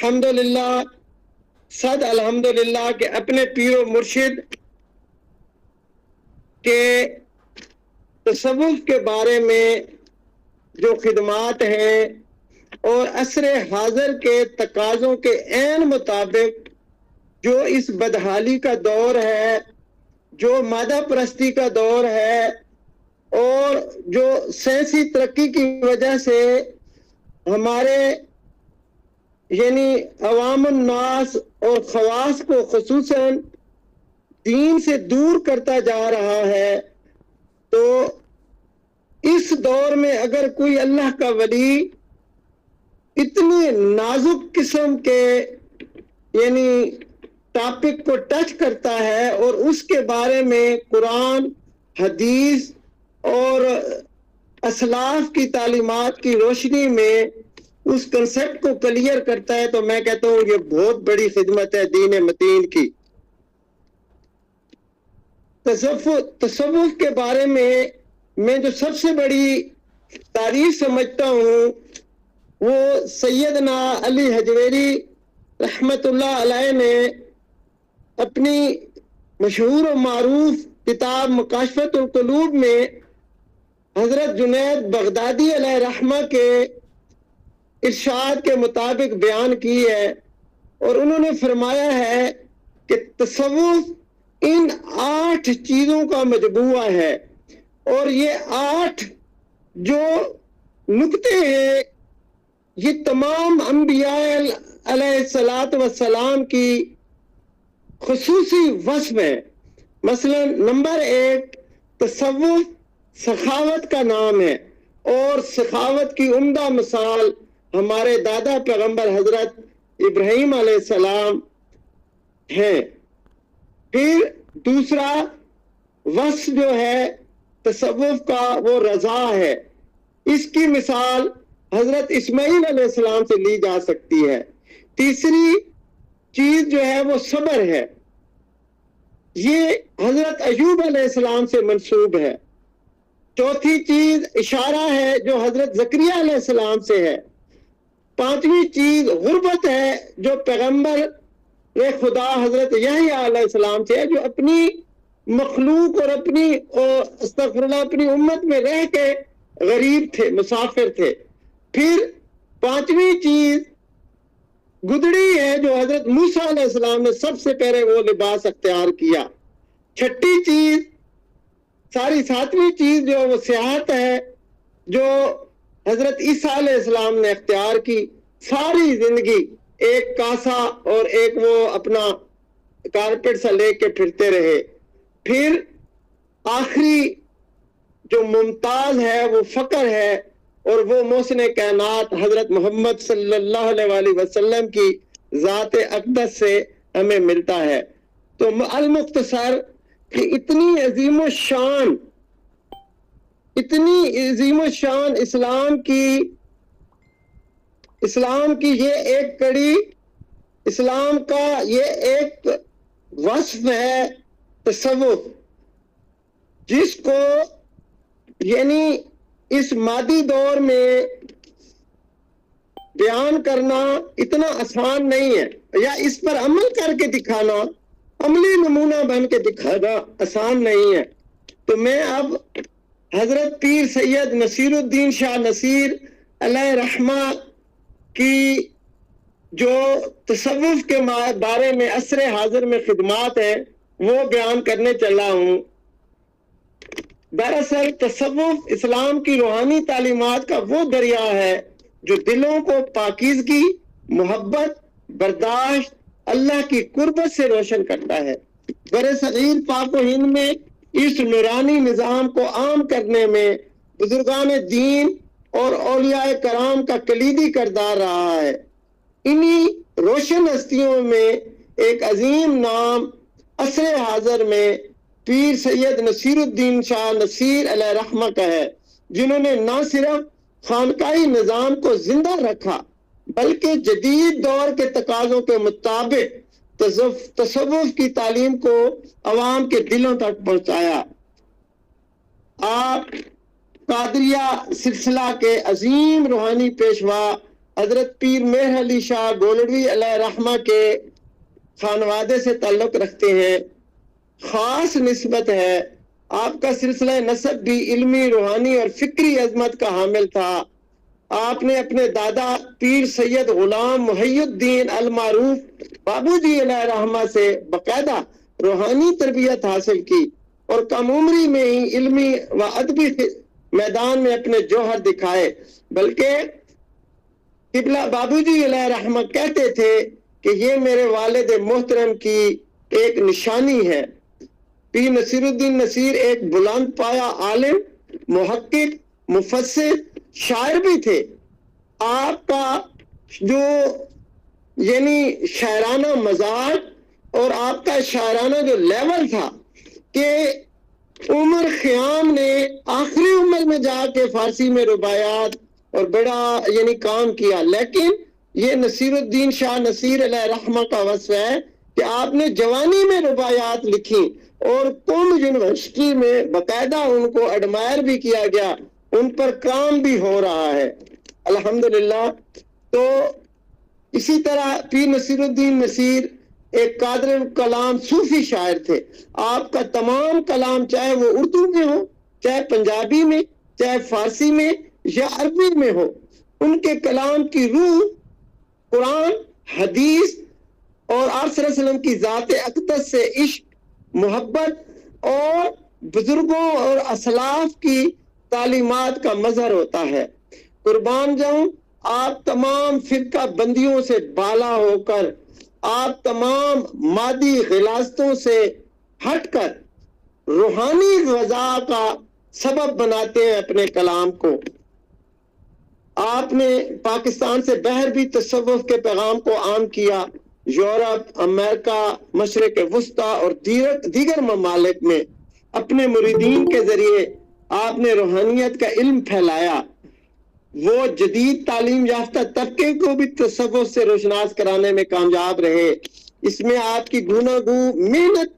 الحمدللہ صد الحمدللہ کہ اپنے پیر و مرشد کے تصوف کے بارے میں جو خدمات ہیں اور عصر حاضر کے تقاضوں کے عین مطابق جو اس بدحالی کا دور ہے، جو مادہ پرستی کا دور ہے اور جو سائنسی ترقی کی وجہ سے ہمارے یعنی عوام الناس اور خواص کو خصوصاً دین سے دور کرتا جا رہا ہے، تو اس دور میں اگر کوئی اللہ کا ولی اتنی نازک قسم کے یعنی ٹاپک کو ٹچ کرتا ہے اور اس کے بارے میں قرآن، حدیث اور اسلاف کی تعلیمات کی روشنی میں اس کنسپٹ کو کلیئر کرتا ہے، تو میں کہتا ہوں یہ بہت بڑی خدمت ہے دین متین کی۔ تصوف کے بارے میں جو سب سے بڑی تعریف سمجھتا ہوں وہ سیدنا علی حجویری رحمت اللہ علیہ نے اپنی مشہور و معروف کتاب مکاشفۃ القلوب میں حضرت جنید بغدادی علیہ رحمہ کے ارشاد کے مطابق بیان کی ہے، اور انہوں نے فرمایا ہے کہ تصوف ان 8 چیزوں کا مجموعہ ہے، اور یہ 8 جو نکتے ہیں یہ تمام انبیاء علیہ الصلاۃ والسلام کی خصوصی وصف ہے۔ مثلا نمبر 1 تصوف سخاوت کا نام ہے، اور سخاوت کی عمدہ مثال ہمارے دادا پیغمبر حضرت ابراہیم علیہ السلام ہیں۔ پھر دوسرا وصف جو ہے تصوف کا وہ رضا ہے، اس کی مثال حضرت اسماعیل علیہ السلام سے لی جا سکتی ہے۔ تیسری چیز جو ہے وہ صبر ہے، یہ حضرت ایوب علیہ السلام سے منسوب ہے۔ چوتھی چیز اشارہ ہے جو حضرت زکریا علیہ السلام سے ہے۔ پانچویں چیز غربت ہے جو پیغمبر خدا حضرت یحییٰ علیہ السلام سے ہے، جو اپنی مخلوق اور اپنی امت میں رہ کے غریب تھے، مسافر تھے۔ پھر پانچویں چیز گدڑی ہے جو حضرت موسیٰ علیہ السلام نے سب سے پہلے وہ لباس اختیار کیا۔ چھٹی چیز ساتویں چیز جو وہ سیاحت ہے جو حضرت عیسیٰ علیہ السلام نے اختیار کی۔ ساری زندگی ایک کاسا اور ایک وہ اپنا کارپیٹ سا لے کے پھرتے رہے۔ پھر آخری جو ممتاز ہے وہ فقر ہے، اور وہ محسن کائنات حضرت محمد صلی اللہ علیہ وسلم کی ذات اقدس سے ہمیں ملتا ہے۔ تو المختصر کہ اتنی عظیم و شان اسلام کی یہ ایک کڑی، اسلام کا یہ ایک وصف ہے تصوف، جس کو یعنی اس مادی دور میں بیان کرنا اتنا آسان نہیں ہے، یا اس پر عمل کر کے دکھانا، عملی نمونہ بن کے دکھانا آسان نہیں ہے۔ تو میں اب حضرت پیر سید نصیر الدین شاہ نصیر علیہ رحمہ کی جو تصوف کے بارے میں عصر حاضر میں خدمات ہیں وہ بیان کرنے چلا ہوں۔ دراصل تصوف اسلام کی روحانی تعلیمات کا وہ دریا ہے جو دلوں کو پاکیزگی، محبت، برداشت، اللہ کی قربت سے روشن کرتا ہے۔ برصغیر پاک و ہند میں اس نورانی نظام کو عام کرنے میں بزرگان دین اور اولیاء کرام کا کلیدی کردار رہا ہے۔ انہی روشن ہستیوں میں ایک عظیم نام عصر حاضر میں پیر سید نصیر الدین شاہ نصیر علیہ رحمہ کا ہے، جنہوں نے نہ صرف خانقاہی نظام کو زندہ رکھا بلکہ جدید دور کے تقاضوں کے مطابق تصوف کی تعلیم کو عوام کے دلوں تک پہنچایا۔ آپ قادریہ سلسلہ کے عظیم روحانی پیشوا حضرت پیر مہر علی شاہ گولڑوی علیہ رحمہ کے خانوادے سے تعلق رکھتے ہیں، خاص نسبت ہے، آپ کا سلسلہ نسب بھی علمی، روحانی اور فکری عظمت کا حامل تھا۔ آپ نے اپنے دادا پیر سید غلام محی الدین المعروف بابو جی علیہ رحمہ سے باقاعدہ روحانی تربیت حاصل کی اور کم عمری میں ہی علمی و ادبی میدان میں اپنے جوہر دکھائے، بلکہ قبلہ بابو جی علیہ رحمہ کہتے تھے کہ یہ میرے والد محترم کی ایک نشانی ہے۔ پیر نصیر الدین نصیر ایک بلند پایا عالم، محقق، مفسر، شاعر بھی تھے۔ آپ کا جو یعنی شاعرانہ مزاج اور آپ کا شاعرانہ جو لیول تھا کہ عمر خیام نے آخری عمر میں جا کے فارسی میں رباعیات اور بڑا یعنی کام کیا، لیکن یہ نصیر الدین شاہ نصیر علیہ رحمہ کا وصف ہے کہ آپ نے جوانی میں رباعیات لکھی اور قم یونیورسٹی میں باقاعدہ ان کو ایڈمائر بھی کیا گیا، ان پر کام بھی ہو رہا ہے الحمدللہ۔ تو اسی طرح پیر نصیر الدین نصیر ایک قادر کلام صوفی شاعر تھے۔ آپ کا تمام کلام چاہے وہ اردو میں ہو، چاہے پنجابی میں، چاہے فارسی میں یا عربی میں ہو، ان کے کلام کی روح قرآن، حدیث اور آپ صلی اللہ علیہ وسلم کی ذات اقدس سے عشق، محبت اور بزرگوں اور اسلاف کی تعلیمات کا مظہر ہوتا ہے۔ قربان جاؤں، آپ تمام فرقہ بندیوں سے بالا ہو کر، آپ تمام مادی غلاظتوں سے ہٹ کر روحانی غذا کا سبب بناتے ہیں اپنے کلام کو۔ آپ نے پاکستان سے باہر بھی تصوف کے پیغام کو عام کیا، یورپ، امریکہ، مشرق وسطیٰ اور دیگر ممالک میں اپنے مریدین کے ذریعے آپ نے روحانیت کا علم پھیلایا۔ وہ جدید تعلیم یافتہ طبقے کو بھی تصوف سے روشناس کرانے میں کامیاب رہے۔ اس میں آپ کی گوناگو محنت،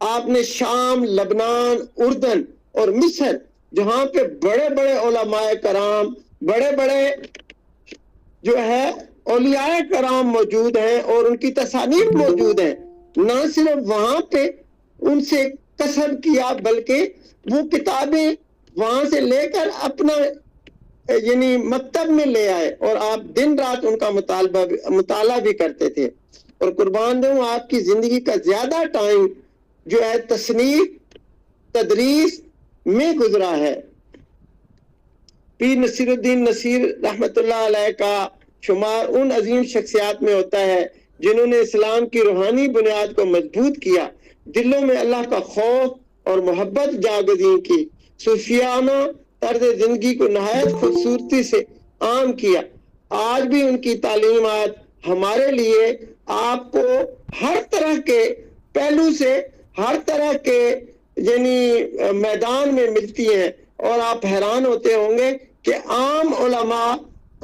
آپ نے شام، لبنان، اردن اور مصر جہاں پہ بڑے بڑے علماء کرام، بڑے بڑے جو ہے اولیاء کرام موجود ہیں اور ان کی تصانیف موجود ہیں، نہ صرف وہاں پہ ان سے کسب کیا بلکہ وہ کتابیں وہاں سے لے کر اپنا یعنی مکتب میں لے آئے اور آپ دن رات ان کا مطالعہ بھی کرتے تھے۔ اور قربان دوں، آپ کی زندگی کا زیادہ ٹائم جو ہے تصنیف، تدریس میں گزرا ہے۔ پیر نصیر الدین نصیر رحمت اللہ علیہ کا شمار ان عظیم شخصیات میں ہوتا ہے جنہوں نے اسلام کی روحانی بنیاد کو مضبوط کیا، دلوں میں اللہ کا خوف اور محبت جاگزین کی، صوفیانہ طرز زندگی کو نہایت خوبصورتی سے عام کیا۔ آج بھی ان کی تعلیمات ہمارے لیے آپ کو ہر طرح کے پہلو سے، ہر طرح کے یعنی میدان میں ملتی ہیں، اور آپ حیران ہوتے ہوں گے کہ عام علماء،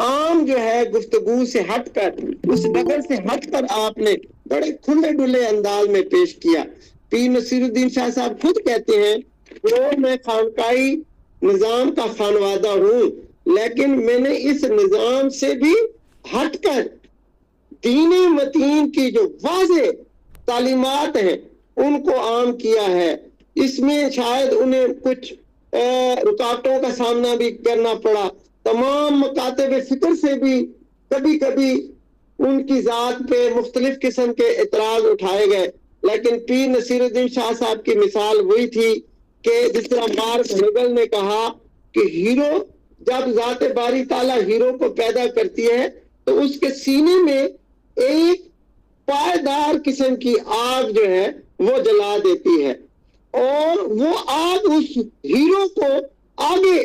عام جو ہے گفتگو سے ہٹ کر، اس ڈگر سے ہٹ کر آپ نے بڑے کھلے ڈلے انداز میں پیش کیا۔ پیر نصیر الدین شاہ صاحب خود کہتے ہیں کہ میں خانقاہی نظام کا خانوادہ ہوں، لیکن میں نے اس نظام سے بھی ہٹ کر دین متین کی جو واضح تعلیمات ہیں ان کو عام کیا ہے۔ اس میں شاید انہیں کچھ رکاوٹوں کا سامنا بھی کرنا پڑا، تمام مکاتب فکر سے بھی کبھی کبھی ان کی ذات پہ مختلف قسم کے اعتراض اٹھائے گئے، لیکن پیر نصیر الدین شاہ صاحب کی مثال وہی تھی کہ جس طرح مارکس ہیگل نے کہا کہ ہیرو جب ذات باری تعالیٰ ہیرو کو پیدا کرتی ہے تو اس کے سینے میں ایک پائیدار قسم کی آگ جو ہے وہ جلا دیتی ہے، اور وہ آگ اس ہیرو کو آگے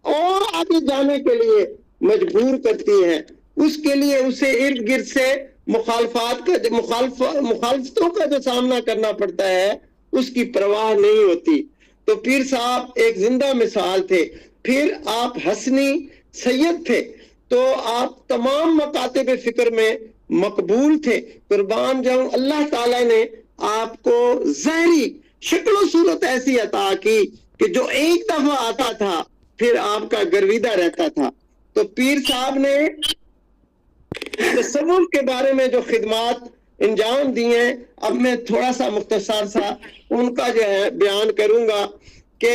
اور آگے جانے کے لیے مجبور کرتی ہے۔ اس کے لیے اسے ارد گرد سے مخالفتوں کا جو سامنا کرنا پڑتا ہے اس کی پرواہ نہیں ہوتی۔ تو پیر صاحب ایک زندہ مثال تھے۔ پھر آپ حسنی سید تھے تو آپ تمام مکاتب فکر میں مقبول تھے۔ قربان جاؤں، اللہ تعالیٰ نے آپ کو ظاہری شکل و صورت ایسی عطا کی کہ جو ایک دفعہ آتا تھا پھر آپ کا گرویدہ رہتا تھا۔ تو پیر صاحب نے تصوف کے بارے میں جو خدمات انجام دی ہیں، اب میں تھوڑا سا مختصر سا ان کا جو ہے بیان کروں گا کہ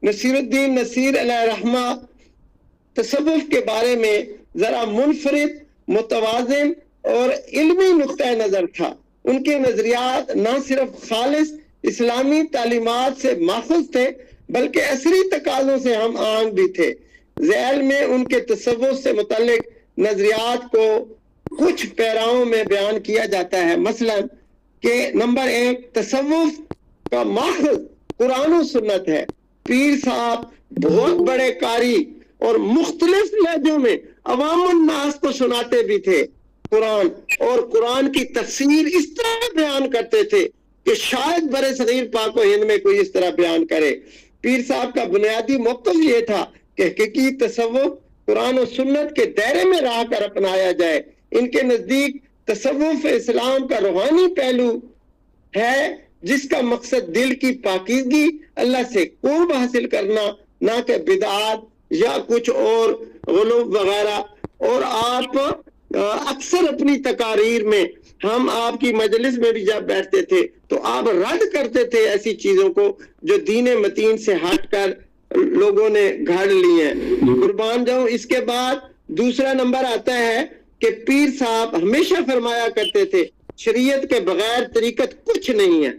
نصیر الدین نصیر علیہ رحمہ تصوف کے بارے میں ذرا منفرد، متوازن اور علمی نقطۂ نظر تھا۔ ان کے نظریات نہ صرف خالص اسلامی تعلیمات سے ماخوذ تھے بلکہ عصری تقاضوں سے ہم آہنگ بھی تھے۔ ذیل میں ان کے تصوف سے متعلق نظریات کو کچھ پیراؤں میں بیان کیا جاتا ہے، مثلا کہ نمبر 1، تصوف کا ماخذ قرآن و سنت ہے۔ پیر صاحب بہت بڑے قاری اور مختلف لہجوں میں عوام الناس کو سناتے بھی تھے قرآن، اور قرآن کی تفسیر اس طرح بیان کرتے تھے کہ شاید برِ صغیر پاک و ہند میں کوئی اس طرح بیان کرے۔ پیر صاحب کا بنیادی موقف یہ تھا کہ حقیقی تصوف قرآن و سنت کے دائرے میں رہ کر اپنایا جائے۔ ان کے نزدیک تصوف اسلام کا روحانی پہلو ہے جس کا مقصد دل کی پاکیزگی، اللہ سے قرب حاصل کرنا، نہ کہ بدعات یا کچھ اور غلو وغیرہ۔ اور آپ اکثر اپنی تقاریر میں، ہم آپ کی مجلس میں بھی جب بیٹھتے تھے تو آپ رد کرتے تھے ایسی چیزوں کو جو دین متین سے ہٹ کر لوگوں نے گھڑ لی ہیں۔ قربان جاؤں۔ اس کے بعد دوسرا نمبر آتا ہے کہ پیر صاحب ہمیشہ فرمایا کرتے تھے شریعت کے بغیر طریقت کچھ نہیں ہے۔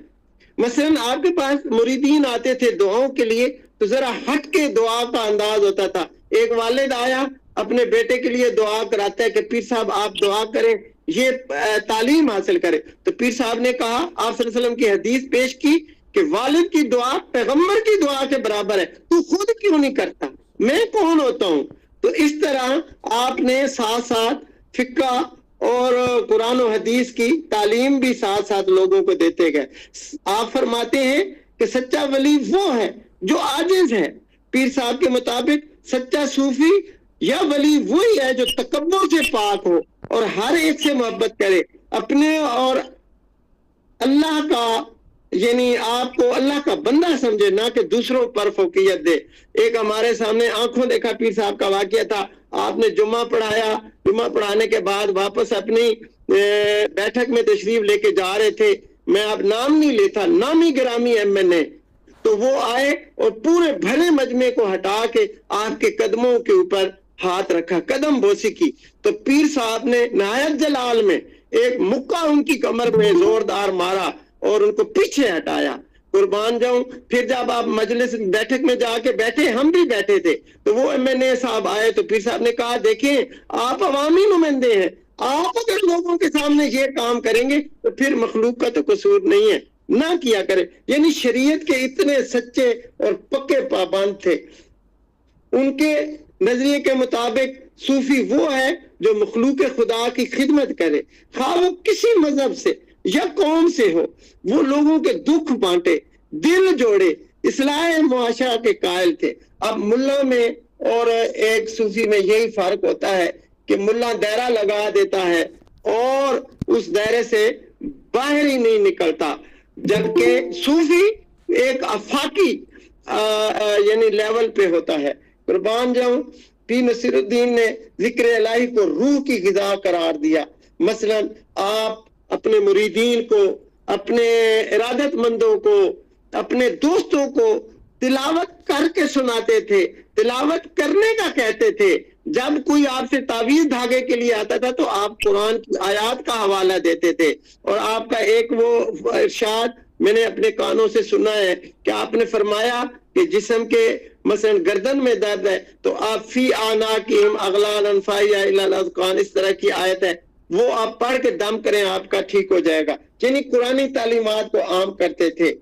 مثلا آپ کے پاس مریدین آتے تھے دعاؤں کے لیے تو ذرا ہٹ کے دعا کا انداز ہوتا تھا۔ ایک والد آیا اپنے بیٹے کے لیے دعا کراتا ہے کہ پیر صاحب آپ دعا کریں، یہ تعلیم حاصل کرے، تو پیر صاحب نے کہا، آپ صلی اللہ علیہ وسلم کی حدیث پیش کی کہ والد کی دعا پیغمبر کی دعا کے برابر ہے، تو خود کیوں نہیں کرتا، میں کون ہوتا ہوں؟ تو اس طرح آپ نے ساتھ ساتھ فقہ اور قرآن و حدیث کی تعلیم بھی ساتھ ساتھ لوگوں کو دیتے گئے۔ آپ فرماتے ہیں کہ سچا ولی وہ ہے جو عاجز ہے۔ پیر صاحب کے مطابق سچا صوفی یا ولی وہی ہے جو تکبر سے پاک ہو اور ہر ایک سے محبت کرے، اپنے اور اللہ کا، یعنی آپ کو اللہ کا بندہ سمجھے، نہ کہ دوسروں پر فوقیت دے۔ ایک ہمارے سامنے آنکھوں دیکھا پیر صاحب کا واقعہ تھا۔ آپ نے جمعہ پڑھایا، جمعہ پڑھانے کے بعد واپس اپنی بیٹھک میں تشریف لے کے جا رہے تھے، میں اب نام نہیں لیتا، نامی گرامی MNA، تو وہ آئے اور پورے بھرے مجمع کو ہٹا کے آپ کے قدموں کے اوپر ہاتھ رکھا، قدم بوسی کی، تو پیر صاحب نے نہایت جلال میں ایک مکہ ان کی کمر میں زوردار مارا اور ان کو پیچھے ہٹایا۔ قربان جاؤں۔ پھر جب آپ مجلس بیٹھک میں جا کے بیٹھے، ہم بھی بیٹھے تھے، تو وہ MNA صاحب آئے تو پیر صاحب نے کہا، دیکھیں آپ عوامی نمائندے ہیں، آپ اگر لوگوں کے سامنے یہ کام کریں گے تو پھر مخلوق کا تو قصور نہیں ہے، نہ کیا کرے۔ یعنی شریعت کے اتنے سچے اور پکے پابند تھے۔ ان کے نظریے کے مطابق صوفی وہ ہے جو مخلوق خدا کی خدمت کرے، خواہ وہ کسی مذہب سے یا قوم سے ہو، وہ لوگوں کے دکھ بانٹے، دل جوڑے، اصلاح معاشرہ کے قائل تھے۔ اب ملا میں اور ایک صوفی میں یہی فرق ہوتا ہے کہ ملا دائرہ لگا دیتا ہے اور اس دائرے سے باہر ہی نہیں نکلتا، جبکہ صوفی ایک افاقی یعنی لیول پہ ہوتا ہے۔ قربان جاؤں۔ پیر نصیر الدین نے ذکر الہی کو روح کی غذا قرار دیا۔ مثلا آپ اپنے مریدین کو، اپنے ارادت مندوں کو، اپنے دوستوں کو تلاوت کر کے سناتے تھے، تلاوت کرنے کا کہتے تھے۔ جب کوئی آپ سے تعویذ دھاگے کے لیے آتا تھا تو آپ قرآن کی آیات کا حوالہ دیتے تھے، اور آپ کا ایک وہ ارشاد میں نے اپنے کانوں سے سنا ہے کہ آپ نے فرمایا کہ جسم کے مثلا گردن میں درد ہے تو آپ فی آناکہم اغلال فہی الی الاذقان، اس طرح کی آیت ہے، وہ آپ پڑھ کے دم کریں، آپ کا ٹھیک ہو جائے گا۔ یعنی قرآنی تعلیمات کو عام کرتے تھے۔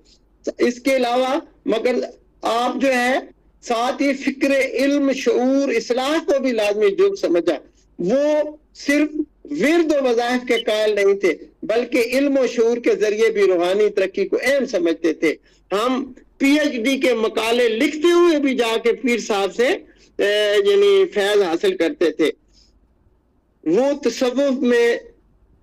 اس کے علاوہ مگر آپ جو ہے ساتھ ہی فکر، علم، شعور، اصلاح کو بھی لازمی جز سمجھا۔ وہ صرف ورد و وظائف کے قائل نہیں تھے بلکہ علم و شعور کے ذریعے بھی روحانی ترقی کو اہم سمجھتے تھے۔ ہم PhD کے مقالے لکھتے ہوئے بھی جا کے پیر صاحب سے یعنی فیض حاصل کرتے تھے۔ وہ تصوف میں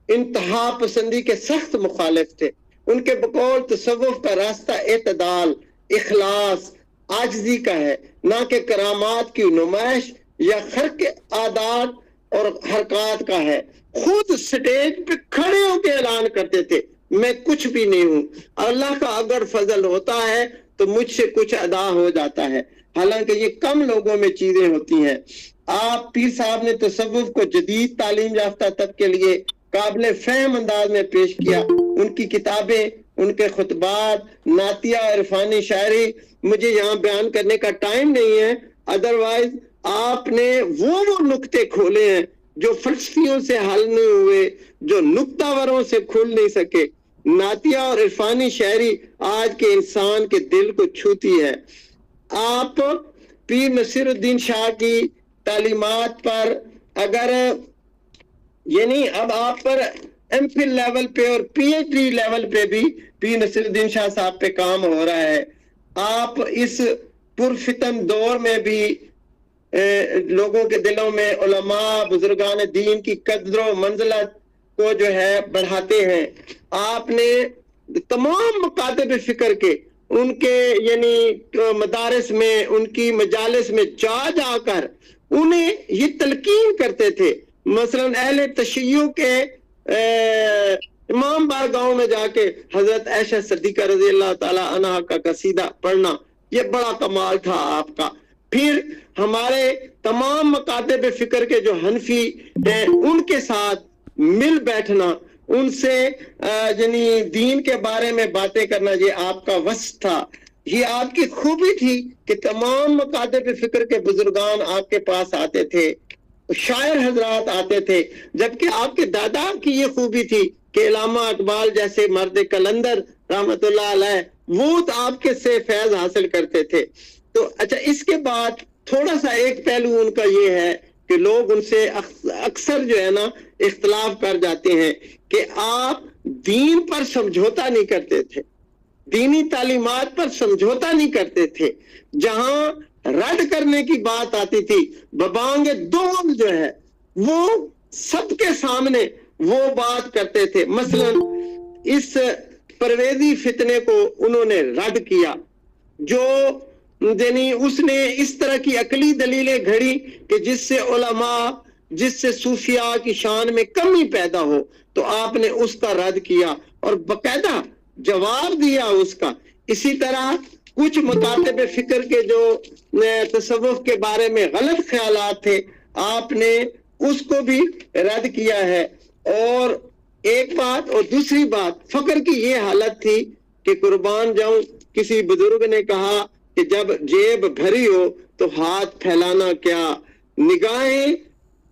انتہا پسندی کے سخت مخالف تھے۔ ان کے بقول تصوف کا راستہ اعتدال، اخلاص، عاجزی کا ہے، نہ کہ کرامات کی نمائش یا خرق عادات اور حرکات کا ہے۔ خود سٹیج پہ کھڑے ہو کے اعلان کرتے تھے میں کچھ بھی نہیں ہوں، اللہ کا اگر فضل ہوتا ہے تو مجھ سے کچھ ادا ہو جاتا ہے، حالانکہ یہ کم لوگوں میں چیزیں ہوتی ہیں۔ آپ پیر صاحب نے تصوف کو جدید تعلیم یافتہ طب کے لیے قابل فہم انداز میں پیش کیا۔ ان کی کتابیں، ان کے خطبات، نعتیہ، عرفانی شاعری مجھے یہاں بیان کرنے کا ٹائم نہیں ہے، ادروائز آپ نے وہ نقطے کھولے ہیں جو فلسفیوں سے حل نہیں ہوئے، جو نکتہ وروں سے کھل نہیں سکے۔ نعتیہ اور عرفانی شاعری آج کے انسان کے دل کو چھوتی ہے۔ آپ پیر نصیر الدین شاہ کی تعلیمات پر اگر یعنی اب آپ پر ایم فل لیول پہ اور پی ایچ ڈی لیول پہ بھی پیر نصیر الدین شاہ صاحب پہ کام ہو رہا ہے۔ آپ اس پرفتن دور میں بھی لوگوں کے دلوں میں علماء بزرگان دین کی قدر و منزلت کو جو ہے بڑھاتے ہیں۔ آپ نے تمام مکاتب فکر کے ان کے یعنی مدارس میں، ان کی مجالس میں جا جا کر انہیں یہ تلقین کرتے تھے۔ مثلا اہل تشیع کے امام بارگاہوں میں جا کے حضرت عائشہ صدیقہ رضی اللہ تعالی عنہا کا قصیدہ پڑھنا، یہ بڑا کمال تھا آپ کا۔ پھر ہمارے تمام مکاتب فکر کے جو حنفی ہیں ان کے ساتھ مل بیٹھنا، ان سے یعنی دین کے بارے میں باتیں کرنا، یہ آپ کا وصف تھا، یہ آپ کی خوبی تھی کہ تمام مکاتب فکر کے بزرگان آپ کے پاس آتے تھے، شاعر حضرات آتے تھے، جبکہ آپ کے دادا کی یہ خوبی تھی کہ علامہ اقبال جیسے مرد کلندر رحمت اللہ علیہ وہ آپ کے سے فیض حاصل کرتے تھے۔ تو اچھا، اس کے بعد تھوڑا سا ایک پہلو ان کا یہ ہے کہ لوگ ان سے اکثر جو ہے نا اختلاف کر جاتے ہیں کہ آپ دین پر سمجھوتا نہیں کرتے تھے، دینی تعلیمات پر سمجھوتا نہیں کرتے تھے، جہاں رد کرنے کی بات آتی تھی ببانگ دول جو ہے وہ سب کے سامنے وہ بات کرتے تھے۔ مثلا اس پرویزی فتنے کو انہوں نے رد کیا، جو یعنی اس نے اس طرح کی عقلی دلیلیں گھڑی کہ جس سے علماء، جس سے صوفیاء کی شان میں کمی پیدا ہو، تو آپ نے اس کا رد کیا اور باقاعدہ جواب دیا اس کا۔ اسی طرح کچھ مکاتب فکر کے جو تصوف کے بارے میں غلط خیالات تھے، آپ نے اس کو بھی رد کیا ہے۔ اور ایک بات، اور دوسری بات، فقر کی یہ حالت تھی کہ قربان جاؤں، کسی بزرگ نے کہا کہ جب جیب بھری ہو تو ہاتھ پھیلانا کیا، نگاہیں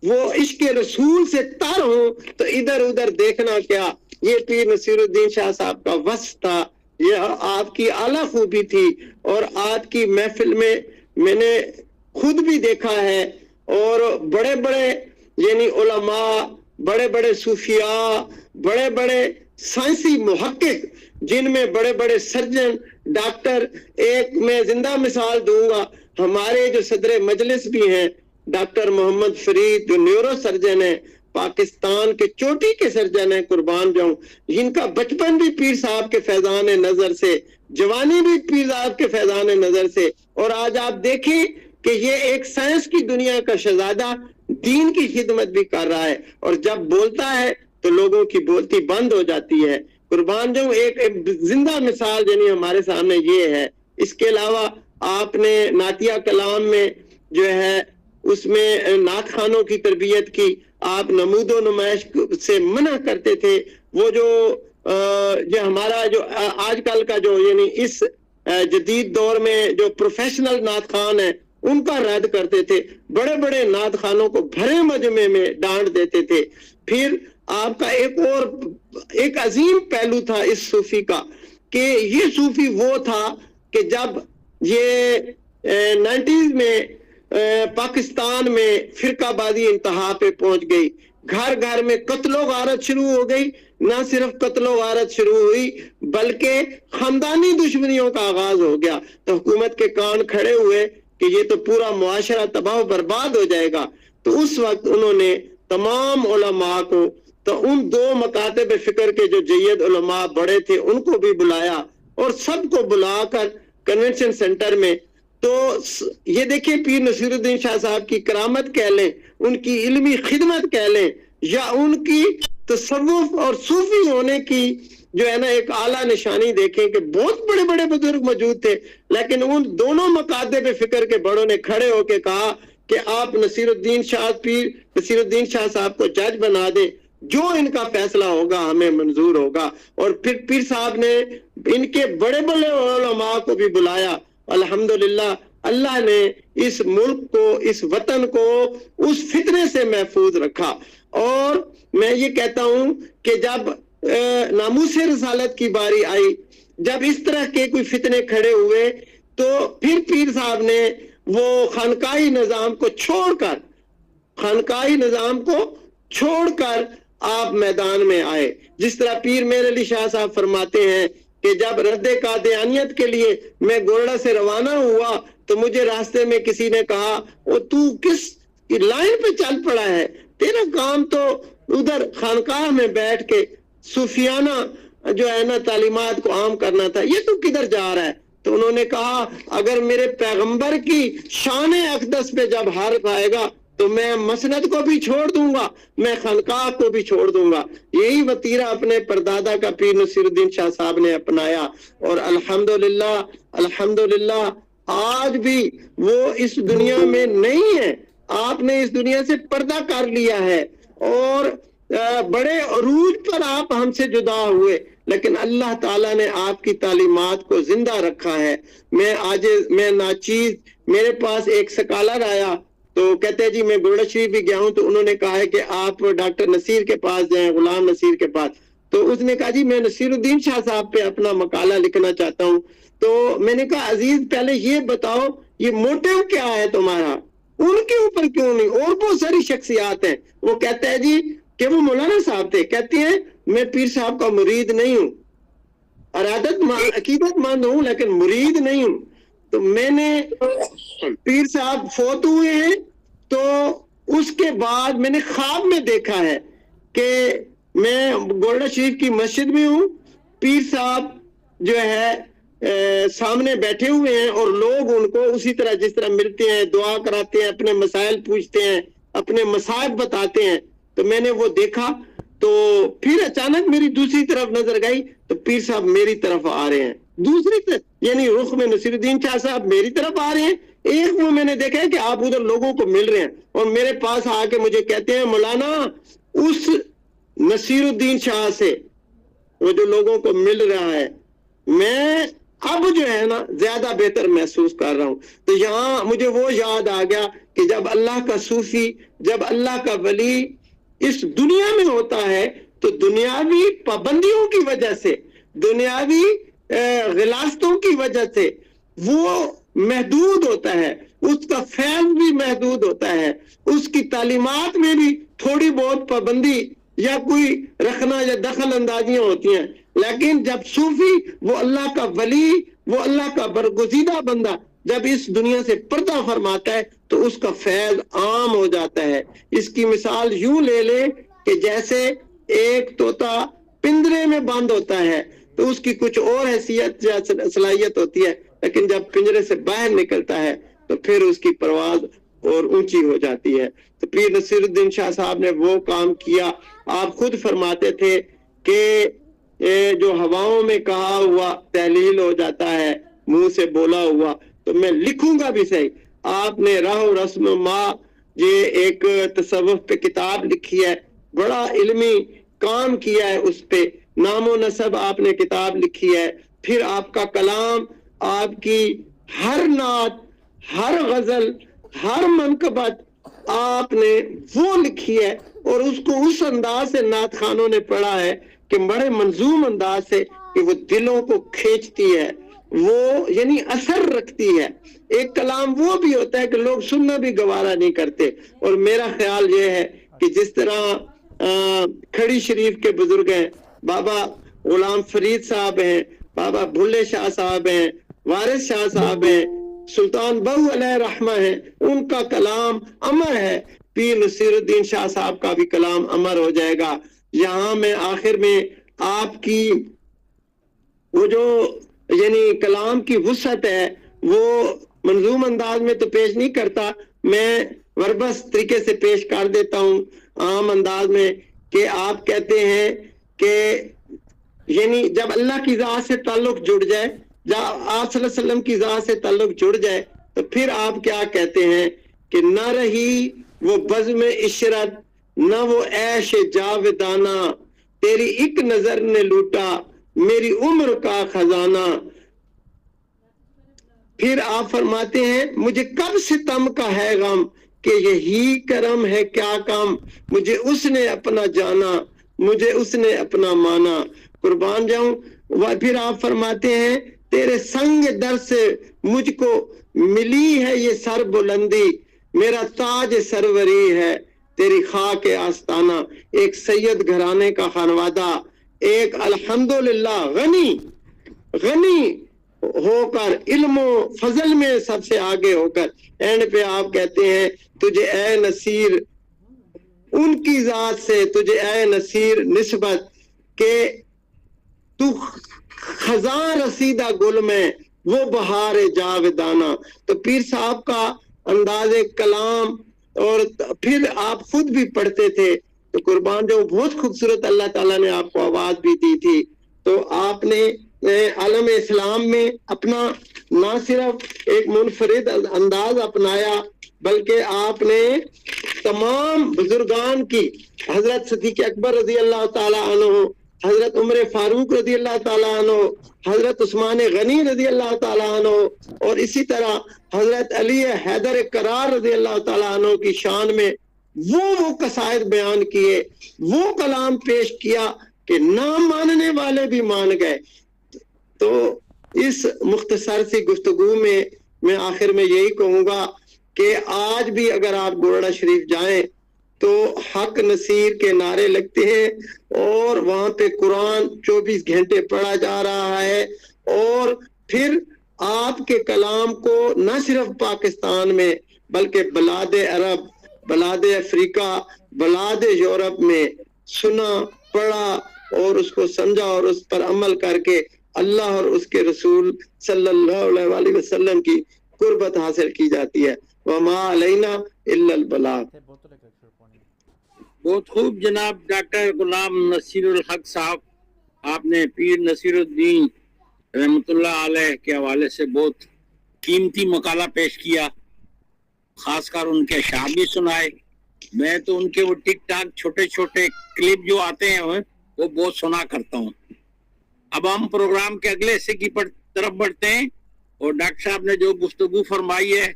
وہ عشق رسول سے تر ہوں تو ادھر ادھر دیکھنا کیا۔ یہ پیر نصیر الدین شاہ صاحب کا وصف تھا، یہ آپ کی اعلیٰ خوبی تھی، اور آج کی محفل میں میں نے خود بھی دیکھا ہے، اور بڑے بڑے یعنی علماء، بڑے بڑے صوفیاء، بڑے بڑے سائنسی محقق، جن میں بڑے بڑے سرجن، ڈاکٹر، ایک میں زندہ مثال دوں گا، ہمارے جو صدر مجلس بھی ہیں ڈاکٹر محمد فرید جو نیورو سرجن ہیں، پاکستان کے چوٹی کے سرجن ہیں، قربان جاؤں، جن کا بچپن بھی پیر صاحب کے فیضان نظر سے، جوانی بھی پیر صاحب کے فیضان نظر سے، اور آج آپ دیکھیں کہ یہ ایک سائنس کی دنیا کا شہزادہ دین کی خدمت بھی کر رہا ہے، اور جب بولتا ہے تو لوگوں کی بولتی بند ہو جاتی ہے۔ قربان جاؤں، ایک زندہ مثال یعنی ہمارے سامنے یہ ہے۔ اس کے علاوہ آپ نے نعتیہ کلام میں جو ہے اس میں نعت خوانوں کی تربیت کی، آپ نمود و نمائش سے منع کرتے تھے، وہ جو ہمارا جو آج کل کا جو یعنی اس جدید دور میں جو پروفیشنل نعت خوان ہیں ان کا رد کرتے تھے، بڑے بڑے نعت خوانوں کو بھرے مجمع میں ڈانٹ دیتے تھے۔ پھر آپ کا ایک عظیم پہلو تھا اس صوفی کا کہ یہ صوفی وہ تھا کہ جب یہ 90s میں پاکستان میں فرقہ بازی انتہا پہ پہنچ گئی، گھر گھر میں قتل و غارت شروع ہو گئی، نہ صرف قتل و غارت شروع ہوئی بلکہ خاندانی دشمنیوں کا آغاز ہو گیا، تو حکومت کے کان کھڑے ہوئے کہ یہ تو پورا معاشرہ تباہ و برباد ہو جائے گا۔ تو اس وقت انہوں نے تمام علماء کو، تو ان دو مکاتب فکر کے جو جید علماء بڑے تھے ان کو بھی بلایا، اور سب کو بلا کر کنونشن سینٹر میں، تو یہ دیکھیں پیر نصیر الدین شاہ صاحب کی کرامت کہہ لیں، ان کی علمی خدمت کہہ لیں، یا ان کی تصوف اور صوفی ہونے کی جو ہے نا ایک اعلیٰ نشانی دیکھیں کہ بہت بڑے بڑے بزرگ موجود تھے، لیکن ان دونوں مقادے پہ فکر کے بڑوں نے کھڑے ہو کے کہا کہ آپ نصیر الدین شاہ صاحب کو جج بنا دیں، جو ان کا فیصلہ ہوگا ہمیں منظور ہوگا۔ اور پھر پیر صاحب نے ان کے بڑے بڑے علماء کو بھی بلایا۔ الحمدللہ اللہ نے اس ملک کو، اس وطن کو اس فتنے سے محفوظ رکھا۔ اور میں یہ کہتا ہوں کہ جب ناموس رسالت کی باری آئی، جب اس طرح کے کوئی فتنے کھڑے ہوئے، تو پھر پیر صاحب نے وہ خانقاہی نظام کو چھوڑ کر آپ میدان میں آئے۔ جس طرح پیر میر علی شاہ صاحب فرماتے ہیں کہ جب رد قادیانیت کے لیے میں گورڑا سے روانہ ہوا تو مجھے راستے میں کسی نے کہا وہ تو کس لائن پہ چل پڑا ہے، تیرا کام تو ادھر خانقاہ میں بیٹھ کے صوفیانہ جو ہے نا تعلیمات کو عام کرنا تھا، یہ تو کدھر جا رہا ہے؟ تو انہوں نے کہا اگر میرے پیغمبر کی شان اقدس پہ جب حرف آئے گا تو میں مسند کو بھی چھوڑ دوں گا، میں خانقاہ کو بھی چھوڑ دوں گا۔ یہی وطیرہ اپنے پردادا کا پیر نصیر الدین شاہ صاحب نے اپنایا، اور الحمدللہ آج بھی وہ اس دنیا میں نہیں ہے، آپ نے اس دنیا سے پردہ کر لیا ہے، اور بڑے عروج پر آپ ہم سے جدا ہوئے، لیکن اللہ تعالیٰ نے آپ کی تعلیمات کو زندہ رکھا ہے۔ میں ناچیز، میرے پاس ایک سکالر آیا تو کہتے ہیں جی میں گورڑا شریف بھی گیا ہوں، تو انہوں نے کہا ہے کہ آپ ڈاکٹر نصیر کے پاس جائیں، غلام نصیر کے پاس۔ تو اس نے کہا جی میں نصیر الدین شاہ صاحب پہ اپنا مقالہ لکھنا چاہتا ہوں۔ تو میں نے کہا عزیز پہلے یہ بتاؤ یہ موٹیو کیا ہے تمہارا، ان کے اوپر کیوں نہیں؟ اور بہت ساری شخصیات ہیں۔ وہ کہتا ہے جی کہ وہ مولانا صاحب تھے، کہتے ہیں میں پیر صاحب کا مرید نہیں ہوں، عقیدت مند ہوں لیکن مرید نہیں ہوں۔ تو میں نے پیر صاحب فوت ہوئے ہیں تو اس کے بعد میں نے خواب میں دیکھا ہے کہ میں گورڑا شریف کی مسجد میں ہوں، پیر صاحب جو ہے سامنے بیٹھے ہوئے ہیں، اور لوگ ان کو اسی طرح جس طرح ملتے ہیں، دعا کراتے ہیں، اپنے مسائل پوچھتے ہیں، اپنے مصائب بتاتے ہیں۔ تو میں نے وہ دیکھا، تو پھر اچانک میری دوسری طرف نظر گئی تو پیر صاحب میری طرف آ رہے ہیں، دوسری طرف یعنی رخ میں نصیر الدین شاہ صاحب میری طرف آ رہے ہیں۔ ایک وہ میں نے دیکھا ہے کہ آپ ادھر لوگوں کو مل رہے ہیں، اور میرے پاس آ کے مجھے کہتے ہیں مولانا اس نصیر الدین شاہ سے وہ جو لوگوں کو مل رہا ہے میں اب جو ہے نا زیادہ بہتر محسوس کر رہا ہوں۔ تو یہاں مجھے وہ یاد آ گیا کہ جب اللہ کا صوفی، جب اللہ کا ولی اس دنیا میں ہوتا ہے تو دنیاوی پابندیوں کی وجہ سے، دنیاوی غلاستوں کی وجہ سے وہ محدود ہوتا ہے، اس کا فیض بھی محدود ہوتا ہے، اس کی تعلیمات میں بھی تھوڑی بہت پابندی یا کوئی رکھنا یا دخل اندازیاں ہوتی ہیں۔ لیکن جب صوفی، وہ اللہ کا ولی، وہ اللہ کا برگزیدہ بندہ جب اس دنیا سے پردہ فرماتا ہے تو اس کا فیض عام ہو جاتا ہے۔ اس کی مثال یوں لے لے کہ جیسے ایک طوطا پنجرے میں بند ہوتا ہے تو اس کی کچھ اور حیثیت یا صلاحیت ہوتی ہے، لیکن جب پنجرے سے باہر نکلتا ہے تو پھر اس کی پرواز اور اونچی ہو جاتی ہے۔ تو پیر نصیر الدین شاہ صاحب نے وہ کام کیا۔ آپ خود فرماتے تھے کہ جو ہواؤں میں کہا ہوا تحلیل ہو جاتا ہے، منہ سے بولا ہوا تو میں لکھوں گا بھی صحیح۔ آپ نے راہ و رسم ما یہ ایک تصوف پہ کتاب لکھی ہے، بڑا علمی کام کیا ہے، اس پہ نام و نسب آپ نے کتاب لکھی ہے۔ پھر آپ کا کلام، آپ کی ہر نعت، ہر غزل، ہر منقبت آپ نے وہ لکھی ہے، اور اس کو اس انداز سے نعت خانوں نے پڑھا ہے کہ بڑے منظوم انداز سے کہ وہ دلوں کو کھینچتی ہے، وہ یعنی اثر رکھتی ہے۔ ایک کلام وہ بھی ہوتا ہے کہ لوگ سننا بھی گوارا نہیں کرتے۔ اور میرا خیال یہ ہے کہ جس طرح کھڑی شریف کے بزرگ ہیں، بابا غلام فرید صاحب ہیں، بابا بھلے شاہ صاحب ہیں، وارث شاہ صاحب ہیں، سلطان بہو علیہ رحمہ ہیں، ان کا کلام امر ہے، پیر نصیر الدین شاہ صاحب کا بھی کلام امر ہو جائے گا۔ یہاں میں آخر میں آپ کی وہ جو یعنی کلام کی وسعت ہے وہ منظوم انداز میں تو پیش نہیں کرتا، میں وربس طریقے سے پیش کر دیتا ہوں۔ عام انداز میں کہ آپ کہتے ہیں کہ یعنی جب اللہ کی ذات سے تعلق جڑ جائے، جب آپ صلی اللہ علیہ وسلم کی ذات سے تعلق جڑ جائے تو پھر آپ کیا کہتے ہیں کہ نہ رہی وہ بزم عشرت، نہ وہ عیش جاودانہ، تیری ایک نظر نے لوٹا میری عمر کا خزانہ۔ پھر آپ فرماتے ہیں مجھے کب ستم کا ہے غم، کہ یہی کرم ہے کیا کام، مجھے اس نے اپنا جانا، مجھے اس نے اپنا مانا، قربان جاؤں۔ پھر آپ فرماتے ہیں تیرے سنگ در سے مجھ کو ملی ہے یہ سر بلندی، میرا تاج سروری ہے تیری خاک آستانہ۔ ایک سید گھرانے کا خانوادہ، ایک الحمدللہ غنی غنی ہو کر، علم و فضل میں سب سے آگے ہو کر، اینڈ پہ آپ کہتے ہیں تجھے اے نصیر ان کی ذات سے، تجھے اے نصیر نسبت کہ تو خزاں رسیدہ گل میں وہ بہار جاودانہ۔ تو پیر صاحب کا انداز کلام، اور پھر آپ خود بھی پڑھتے تھے تو قربان جو بہت خوبصورت اللہ تعالیٰ نے آپ کو آواز بھی دی تھی۔ تو آپ نے عالم اسلام میں اپنا نہ صرف ایک منفرد انداز اپنایا بلکہ آپ نے تمام بزرگان کی، حضرت صدیق اکبر رضی اللہ تعالیٰ عنہ، حضرت عمر فاروق رضی اللہ تعالیٰ عنہ، حضرت عثمان غنی رضی اللہ تعالیٰ عنہ، اور اسی طرح حضرت علی حیدر کرار رضی اللہ تعالیٰ عنہ کی شان میں وہ قصائد بیان کیے، وہ کلام پیش کیا کہ نہ ماننے والے بھی مان گئے۔ تو اس مختصر سی گفتگو میں آخر میں یہی کہوں گا کہ آج بھی اگر آپ گورڑا شریف جائیں تو حق نصیر کے نعرے لگتے ہیں، اور وہاں پہ قرآن 24 گھنٹے پڑھا جا رہا ہے، اور پھر آپ کے کلام کو نہ صرف پاکستان میں بلکہ بلاد عرب، بلاد افریقہ، بلاد یورپ میں سنا، پڑھا اور اس کو سمجھا اور اس پر عمل کر کے اللہ اور اس کے رسول صلی اللہ علیہ وآلہ وسلم کی قربت حاصل کی جاتی ہے۔ وما علینا الا البلاغ۔ بہت خوب جناب ڈاکٹر غلام نصیر الحق صاحب، آپ نے پیر نصیر الدین رحمۃ اللہ علیہ کے حوالے سے بہت قیمتی مقالہ پیش کیا، خاص کر ان کے اشعار بھی سنائے۔ میں تو ان کے وہ ٹک ٹاک چھوٹے چھوٹے کلپ جو آتے ہیں وہ بہت سنا کرتا ہوں۔ اب ہم پروگرام کے اگلے حصے کی طرف بڑھتے ہیں، اور ڈاکٹر صاحب نے جو گفتگو فرمائی ہے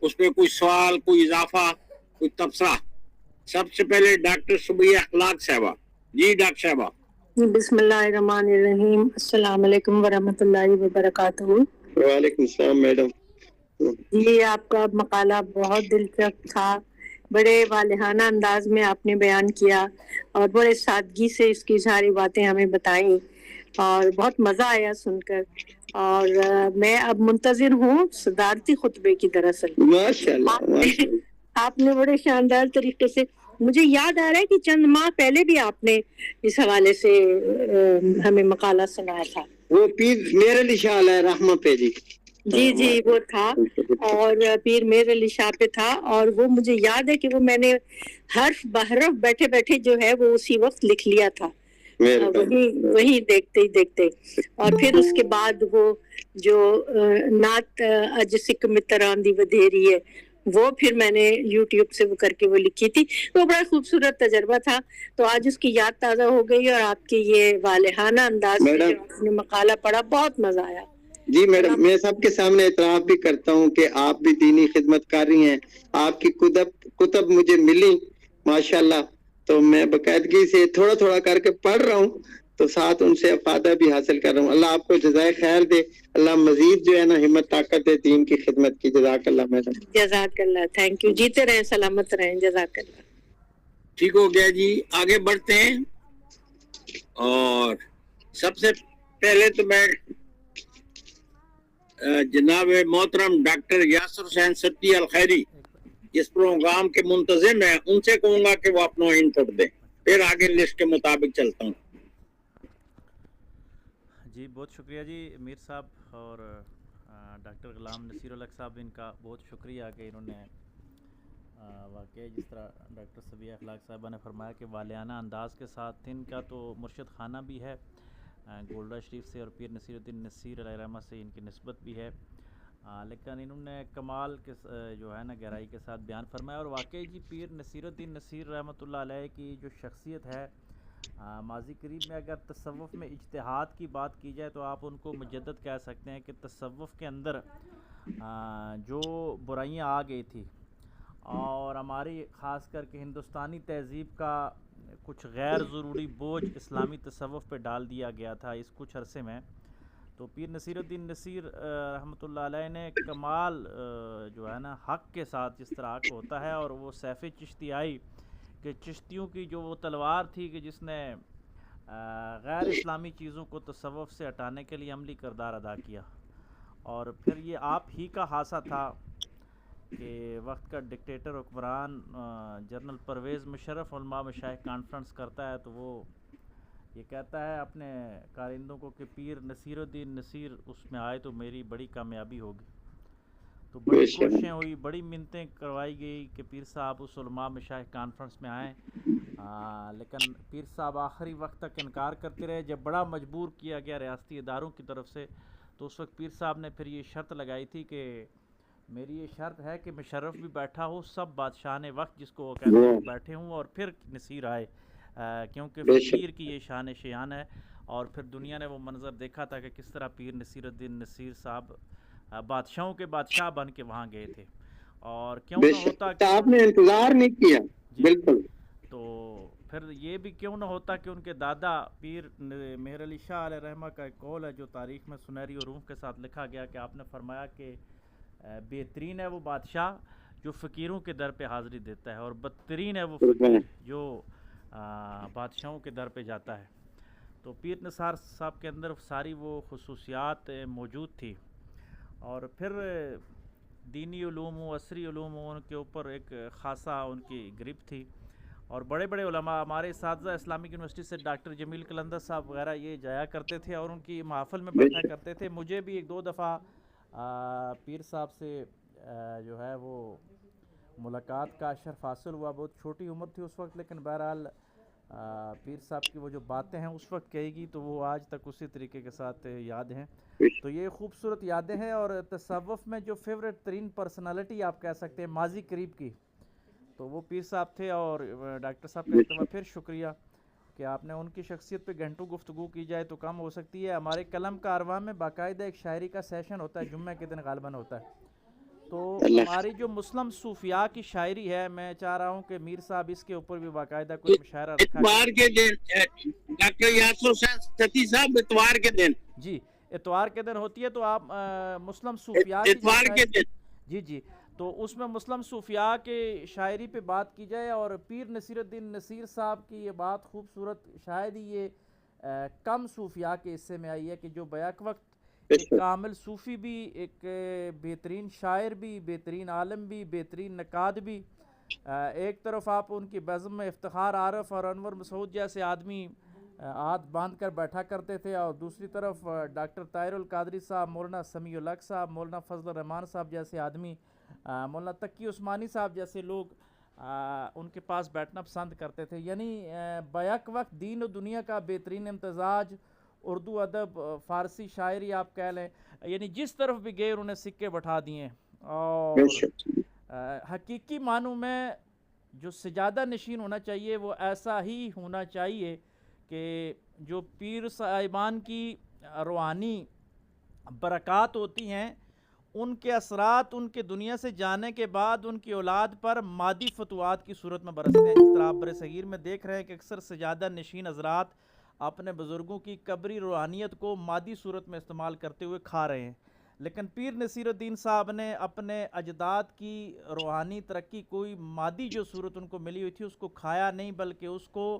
اس پہ کوئی سوال، کوئی اضافہ، کوئی تبصرہ۔ سب سے پہلے ڈاکٹر صبیہ اخلاق صاحبہ۔ جی ڈاکٹر صاحبہ۔ بسم اللہ الرحمن الرحیم۔ السلام علیکم ورحمۃ اللہ وبرکاتہ۔ وعلیکم السلام میڈم۔ جی آپ کا مقالہ بہت دلچسپ تھا، بڑے والہانہ انداز میں آپ نے بیان کیا اور بڑے سادگی سے اس کی ساری باتیں ہمیں بتائیں، اور بہت مزہ آیا سن کر۔ اور میں اب منتظر ہوں صدارتی خطبے کی۔ دراصل ماشاءاللہ آپ نے بڑے شاندار طریقے سے، مجھے یاد آ رہا ہے کہ چند ماہ پہلے بھی آپ نے اس حوالے سے ہمیں مقالہ سنایا تھا۔ وہ پیر میر علی شاہ علیہ رحمہ پہ جی جی وہ تھا، اور پیر میر علی شاہ پہ تھا، اور وہ مجھے یاد ہے کہ وہ میں نے حرف بحرف بیٹھے بیٹھے جو ہے وہ اسی وقت لکھ لیا تھا، وہی دیکھتے ہی دیکھتے۔ اور پھر اس کے بعد وہ جو نعت اج سکھ متران دی ودھیری ہے، وہ پھر میں نے یوٹیوب سے وہ کر کے وہ لکھی تھی، تو بڑا خوبصورت تجربہ تھا۔ تو آج اس کی یاد تازہ ہو گئی، اور آپ کے یہ والہانہ انداز میں جو آپ نے مقالہ پڑھا بہت مزہ آیا۔ جی میڈم، میں سب کے سامنے اعتراف بھی کرتا ہوں کہ آپ بھی دینی خدمت کر رہی ہیں، آپ کی کتب مجھے ملی ماشاءاللہ، تو میں باقاعدگی سے تھوڑا تھوڑا کر کے پڑھ رہا ہوں، تو ساتھ ان سے افادہ بھی حاصل کر رہا ہوں۔ اللہ آپ کو جزائے خیر دے، اللہ مزید جو ہے نا ہمت طاقت دے دین کی خدمت کی۔ جزاک اللہ میڈم۔ جزاک اللہ، تھینک یو، جیتے رہیں، سلامت رہیں، جزاک اللہ۔ ٹھیک ہو گیا جی، آگے بڑھتے ہیں۔ اور سب سے پہلے تو میں جناب محترم ڈاکٹر یاسر حسین ستی الخیری جس پروگرام کے منتظم ہیں، ان سے کہوں گا کہ وہ اپنا انپٹ دیں، پھر آگے لسٹ کے مطابق چلتا ہوں۔ جی بہت شکریہ جی میر صاحب، اور ڈاکٹر غلام نصیر الحق صاحب، ان کا بہت شکریہ کہ انہوں نے واقعی جس طرح ڈاکٹر صبیہ اخلاق صاحبہ نے فرمایا کہ والیانہ انداز کے ساتھ ان کا تو مرشد خانہ بھی ہے گولڈا شریف سے، اور پیر نصیر الدین نصیر علیہ رحمہ سے ان کی نسبت بھی ہے، لیکن انہوں نے کمال کے جو ہے نا گہرائی کے ساتھ بیان فرمایا. اور واقعی جی پیر نصیر الدین نصیر رحمۃ اللہ علیہ کی جو شخصیت ہے، ماضی قریب میں اگر تصوف میں اجتہاد کی بات کی جائے تو آپ ان کو مجدد کہہ سکتے ہیں کہ تصوف کے اندر جو برائیاں آ گئی تھی اور ہماری خاص کر کے ہندوستانی تہذیب کا کچھ غیر ضروری بوجھ اسلامی تصوف پہ ڈال دیا گیا تھا اس کچھ عرصے میں، تو پیر نصیر الدین نصیر رحمۃ اللہ علیہ نے کمال جو ہے نا حق کے ساتھ، جس طرح حق ہوتا ہے، اور وہ سیف چشتی آئی کہ چشتیوں کی جو وہ تلوار تھی کہ جس نے غیر اسلامی چیزوں کو تصوف سے ہٹانے کے لیے عملی کردار ادا کیا. اور پھر یہ آپ ہی کا حادثہ تھا کہ وقت کا ڈکٹیٹر حکمران جنرل پرویز مشرف علماء مشائخ کانفرنس کرتا ہے، تو وہ یہ کہتا ہے اپنے کارندوں کو کہ پیر نصیر الدین نصیر اس میں آئے تو میری بڑی کامیابی ہوگی. تو بڑی کوششیں ہوئی، بڑی منتیں کروائی گئی کہ پیر صاحب اس علماء مشائخ کانفرنس میں آئیں، لیکن پیر صاحب آخری وقت تک انکار کرتے رہے. جب بڑا مجبور کیا گیا ریاستی اداروں کی طرف سے تو اس وقت پیر صاحب نے پھر یہ شرط لگائی تھی کہ میری یہ شرط ہے کہ مشرف بھی بیٹھا ہو، سب بادشاہ نے وقت جس کو وہ کہتے ہیں بیٹھے ہوں، اور پھر نصیر آئے، کیونکہ فقیر کی یہ شان شیان ہے. اور پھر دنیا نے وہ منظر دیکھا تھا کہ کس طرح پیر نصیر الدین نصیر صاحب بادشاہوں کے بادشاہ بن کے وہاں گئے تھے. اور کیوں نہ ہوتا کہ آپ نے انتظار نہیں کیا. بالکل. تو پھر یہ بھی کیوں نہ ہوتا کہ ان کے دادا پیر مہر علی شاہ علیہ رحمہ کا ایک قول ہے جو تاریخ میں سنہری عروج کے ساتھ لکھا گیا کہ آپ نے فرمایا کہ بہترین ہے وہ بادشاہ جو فقیروں کے در پہ حاضری دیتا ہے، اور بدترین ہے وہ فقیر جو بادشاہوں کے در پہ جاتا ہے. تو پیر نصار صاحب کے اندر ساری وہ خصوصیات موجود تھی. اور پھر دینی علوم و عصری علوم و ان کے اوپر ایک خاصا ان کی گرپ تھی. اور بڑے بڑے علماء ہمارے اساتذہ اسلامک یونیورسٹی سے ڈاکٹر جمیل قلندر صاحب وغیرہ یہ جایا کرتے تھے اور ان کی محافل میں بیٹھا کرتے تھے. مجھے بھی ایک دو دفعہ پیر صاحب سے جو ہے وہ ملاقات کا شرف حاصل ہوا. بہت چھوٹی عمر تھی اس وقت، لیکن بہرحال پیر صاحب کی وہ جو باتیں ہیں اس وقت کہی گی تو وہ آج تک اسی طریقے کے ساتھ یاد ہیں. تو یہ خوبصورت یادیں ہیں. اور تصوف میں جو فیوریٹ ترین پرسنالٹی آپ کہہ سکتے ہیں ماضی قریب کی، تو وہ پیر صاحب تھے. اور ڈاکٹر صاحب کا ایک دفعہ پھر شکریہ کہ آپ نے ان کی شخصیت پہ گھنٹوں گفتگو کی جائے تو کم ہو سکتی ہے. ہمارے قلم کارواں میں باقاعدہ ایک شاعری کا سیشن ہوتا ہے، جمعہ کے دن غالباً ہوتا ہے. تو ہماری جو مسلم صوفیاء کی شاعری ہے، میں چاہ رہا ہوں کہ میر صاحب اس کے اوپر بھی باقاعدہ کوئی مشاعرہ رکھا اتوار کے دن ڈاکٹر یاسر ستی صاحب اتوار کے دن، جی اتوار کے دن ہوتی ہے. تو آپ مسلم صوفیاء اتوار کے دن، جی تو اس میں مسلم صوفیاء کے شاعری پہ بات کی جائے. اور پیر نصیر الدین نصیر صاحب کی یہ بات خوبصورت، شاید ہی یہ کم صوفیاء کے حصے میں آئی ہے کہ جو بیک وقت ایک کامل صوفی بھی، ایک بہترین شاعر بھی، بہترین عالم بھی، بہترین نقاد بھی. ایک طرف آپ ان کی بزم میں افتخار عارف اور انور مسعود جیسے آدمی ہاتھ باندھ کر بیٹھا کرتے تھے، اور دوسری طرف ڈاکٹر طاہر القادری صاحب، مولانا سمیع الحق صاحب، مولانا فضل الرحمان صاحب جیسے آدمی، مولانا تقی عثمانی صاحب جیسے لوگ ان کے پاس بیٹھنا پسند کرتے تھے. یعنی بیک وقت دین و دنیا کا بہترین امتزاج، اردو ادب، فارسی شاعری آپ کہہ لیں، یعنی جس طرف بھی گئے انہوں نے سکے بٹھا دیے. اور حقیقی معنوں میں جو سجادہ نشین ہونا چاہیے وہ ایسا ہی ہونا چاہیے کہ جو پیر صاحبان کی روحانی برکات ہوتی ہیں ان کے اثرات ان کے دنیا سے جانے کے بعد ان کی اولاد پر مادی فتوحات کی صورت میں برستے ہیں. جس طرح آپ برصغیر میں دیکھ رہے ہیں کہ اکثر سجادہ نشین حضرات اپنے بزرگوں کی قبری روحانیت کو مادی صورت میں استعمال کرتے ہوئے کھا رہے ہیں، لیکن پیر نصیر الدین صاحب نے اپنے اجداد کی روحانی ترقی کوئی مادی جو صورت ان کو ملی ہوئی تھی اس کو کھایا نہیں، بلکہ اس کو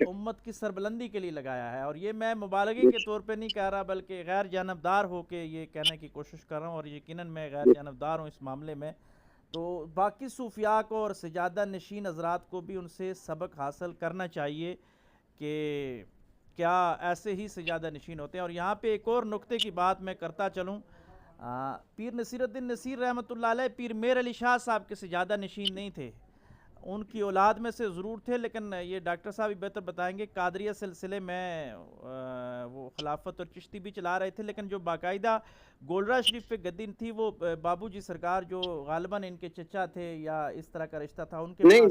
امت کی سربلندی کے لیے لگایا ہے. اور یہ میں مبالغے کے طور پہ نہیں کہہ رہا بلکہ غیر جانبدار ہو کے یہ کہنے کی کوشش کر رہا ہوں، اور یقیناً میں غیر جانبدار ہوں اس معاملے میں. تو باقی صوفیاء کو اور سجادہ نشین حضرات کو بھی ان سے سبق حاصل کرنا چاہیے کہ کیا ایسے ہی سجادہ نشین ہوتے ہیں. اور یہاں پہ ایک اور نقطے کی بات میں کرتا چلوں پیر نصیر الدین نصیر رحمۃ اللہ علیہ پیر میر علی شاہ صاحب کے سے زیادہ نشین نہیں تھے، ان کی اولاد میں سے ضرور تھے، لیکن یہ ڈاکٹر صاحب ہی بہتر بتائیں گے، قادریہ سلسلے میں وہ خلافت اور چشتی بھی چلا رہے تھے، لیکن جو باقاعدہ گولڑا شریف پہ گدی تھی وہ بابو جی سرکار جو غالباً ان کے چچا تھے یا اس طرح کا رشتہ تھا ان کے نہیں،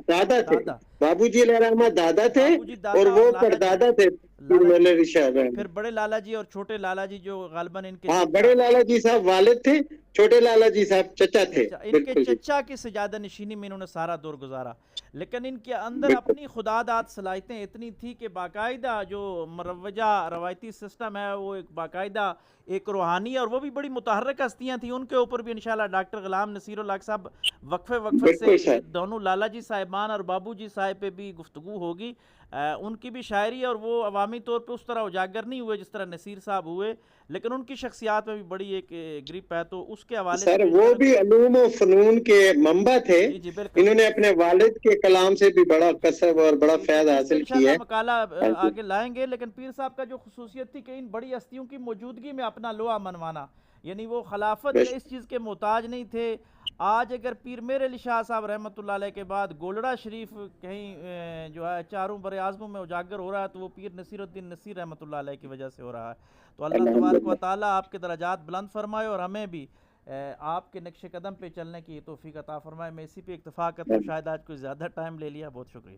دادا تھے، بابو جی علیہ رحمہ دادا تھے اور وہ پردادا تھے پھر بڑے لالا جی اور چھوٹے لالا جی جو غالباً ان کے بڑے لالا جی صاحب والد تھے، چھوٹے لالا جی صاحب چچا تھے، ان کے چچا کی سے زیادہ نشینی میں انہوں نے سارا دور گزارا، لیکن ان کے اندر اپنی خداداد صلاحیتیں اتنی تھی کہ باقاعدہ جو مروجہ روایتی سسٹم ہے وہ ایک باقاعدہ ایک روحانی اور وہ بھی بڑی متحرک ہستیاں تھیں، ان کے اوپر بھی انشاءاللہ ڈاکٹر غلام نصیر الحق صاحب وقفے سے دونوں لالا جی صاحبان اور بابو جی صاحب پہ بھی گفتگو ہوگی، ان کی بھی شاعری اور وہ عوامی طور پہ اس طرح اجاگر نہیں ہوئے جس طرح نصیر صاحب ہوئے، لیکن ان کی شخصیات میں بھی بڑی ایک گریپ ہے، تو اس کے حوالے سے وہ بھی علوم و فنون کے منبع تھے، انہوں نے اپنے والد کے کلام سے بھی بڑا کسب اور بڑا فیض حاصل کیا ہے، مقالہ آگے لائیں گے، لیکن پیر صاحب کا جو خصوصیت تھی کہ ان بڑی ہستیوں کی موجودگی میں اپنا لوہا منوانا، یعنی وہ خلافت یا اس چیز کے محتاج نہیں تھے۔ آج اگر پیر میر علی شاہ صاحب رحمۃ اللہ علیہ کے بعد گولڑا شریف کہیں جو ہے چاروں بر اعظموں میں اجاگر ہو رہا ہے تو وہ پیر نصیر الدین نصیر رحمۃ اللہ علیہ کی وجہ سے ہو رہا ہے، تو اللہ تبارک و تعالیٰ آپ کے درجات بلند فرمائے اور ہمیں بھی آپ کے نقش قدم پہ چلنے کی توفیق عطا فرمائے۔ میں اسی پہ اکتفا کرتا ہوں، شاید آج کوئی زیادہ ٹائم لے لیا، بہت شکریہ۔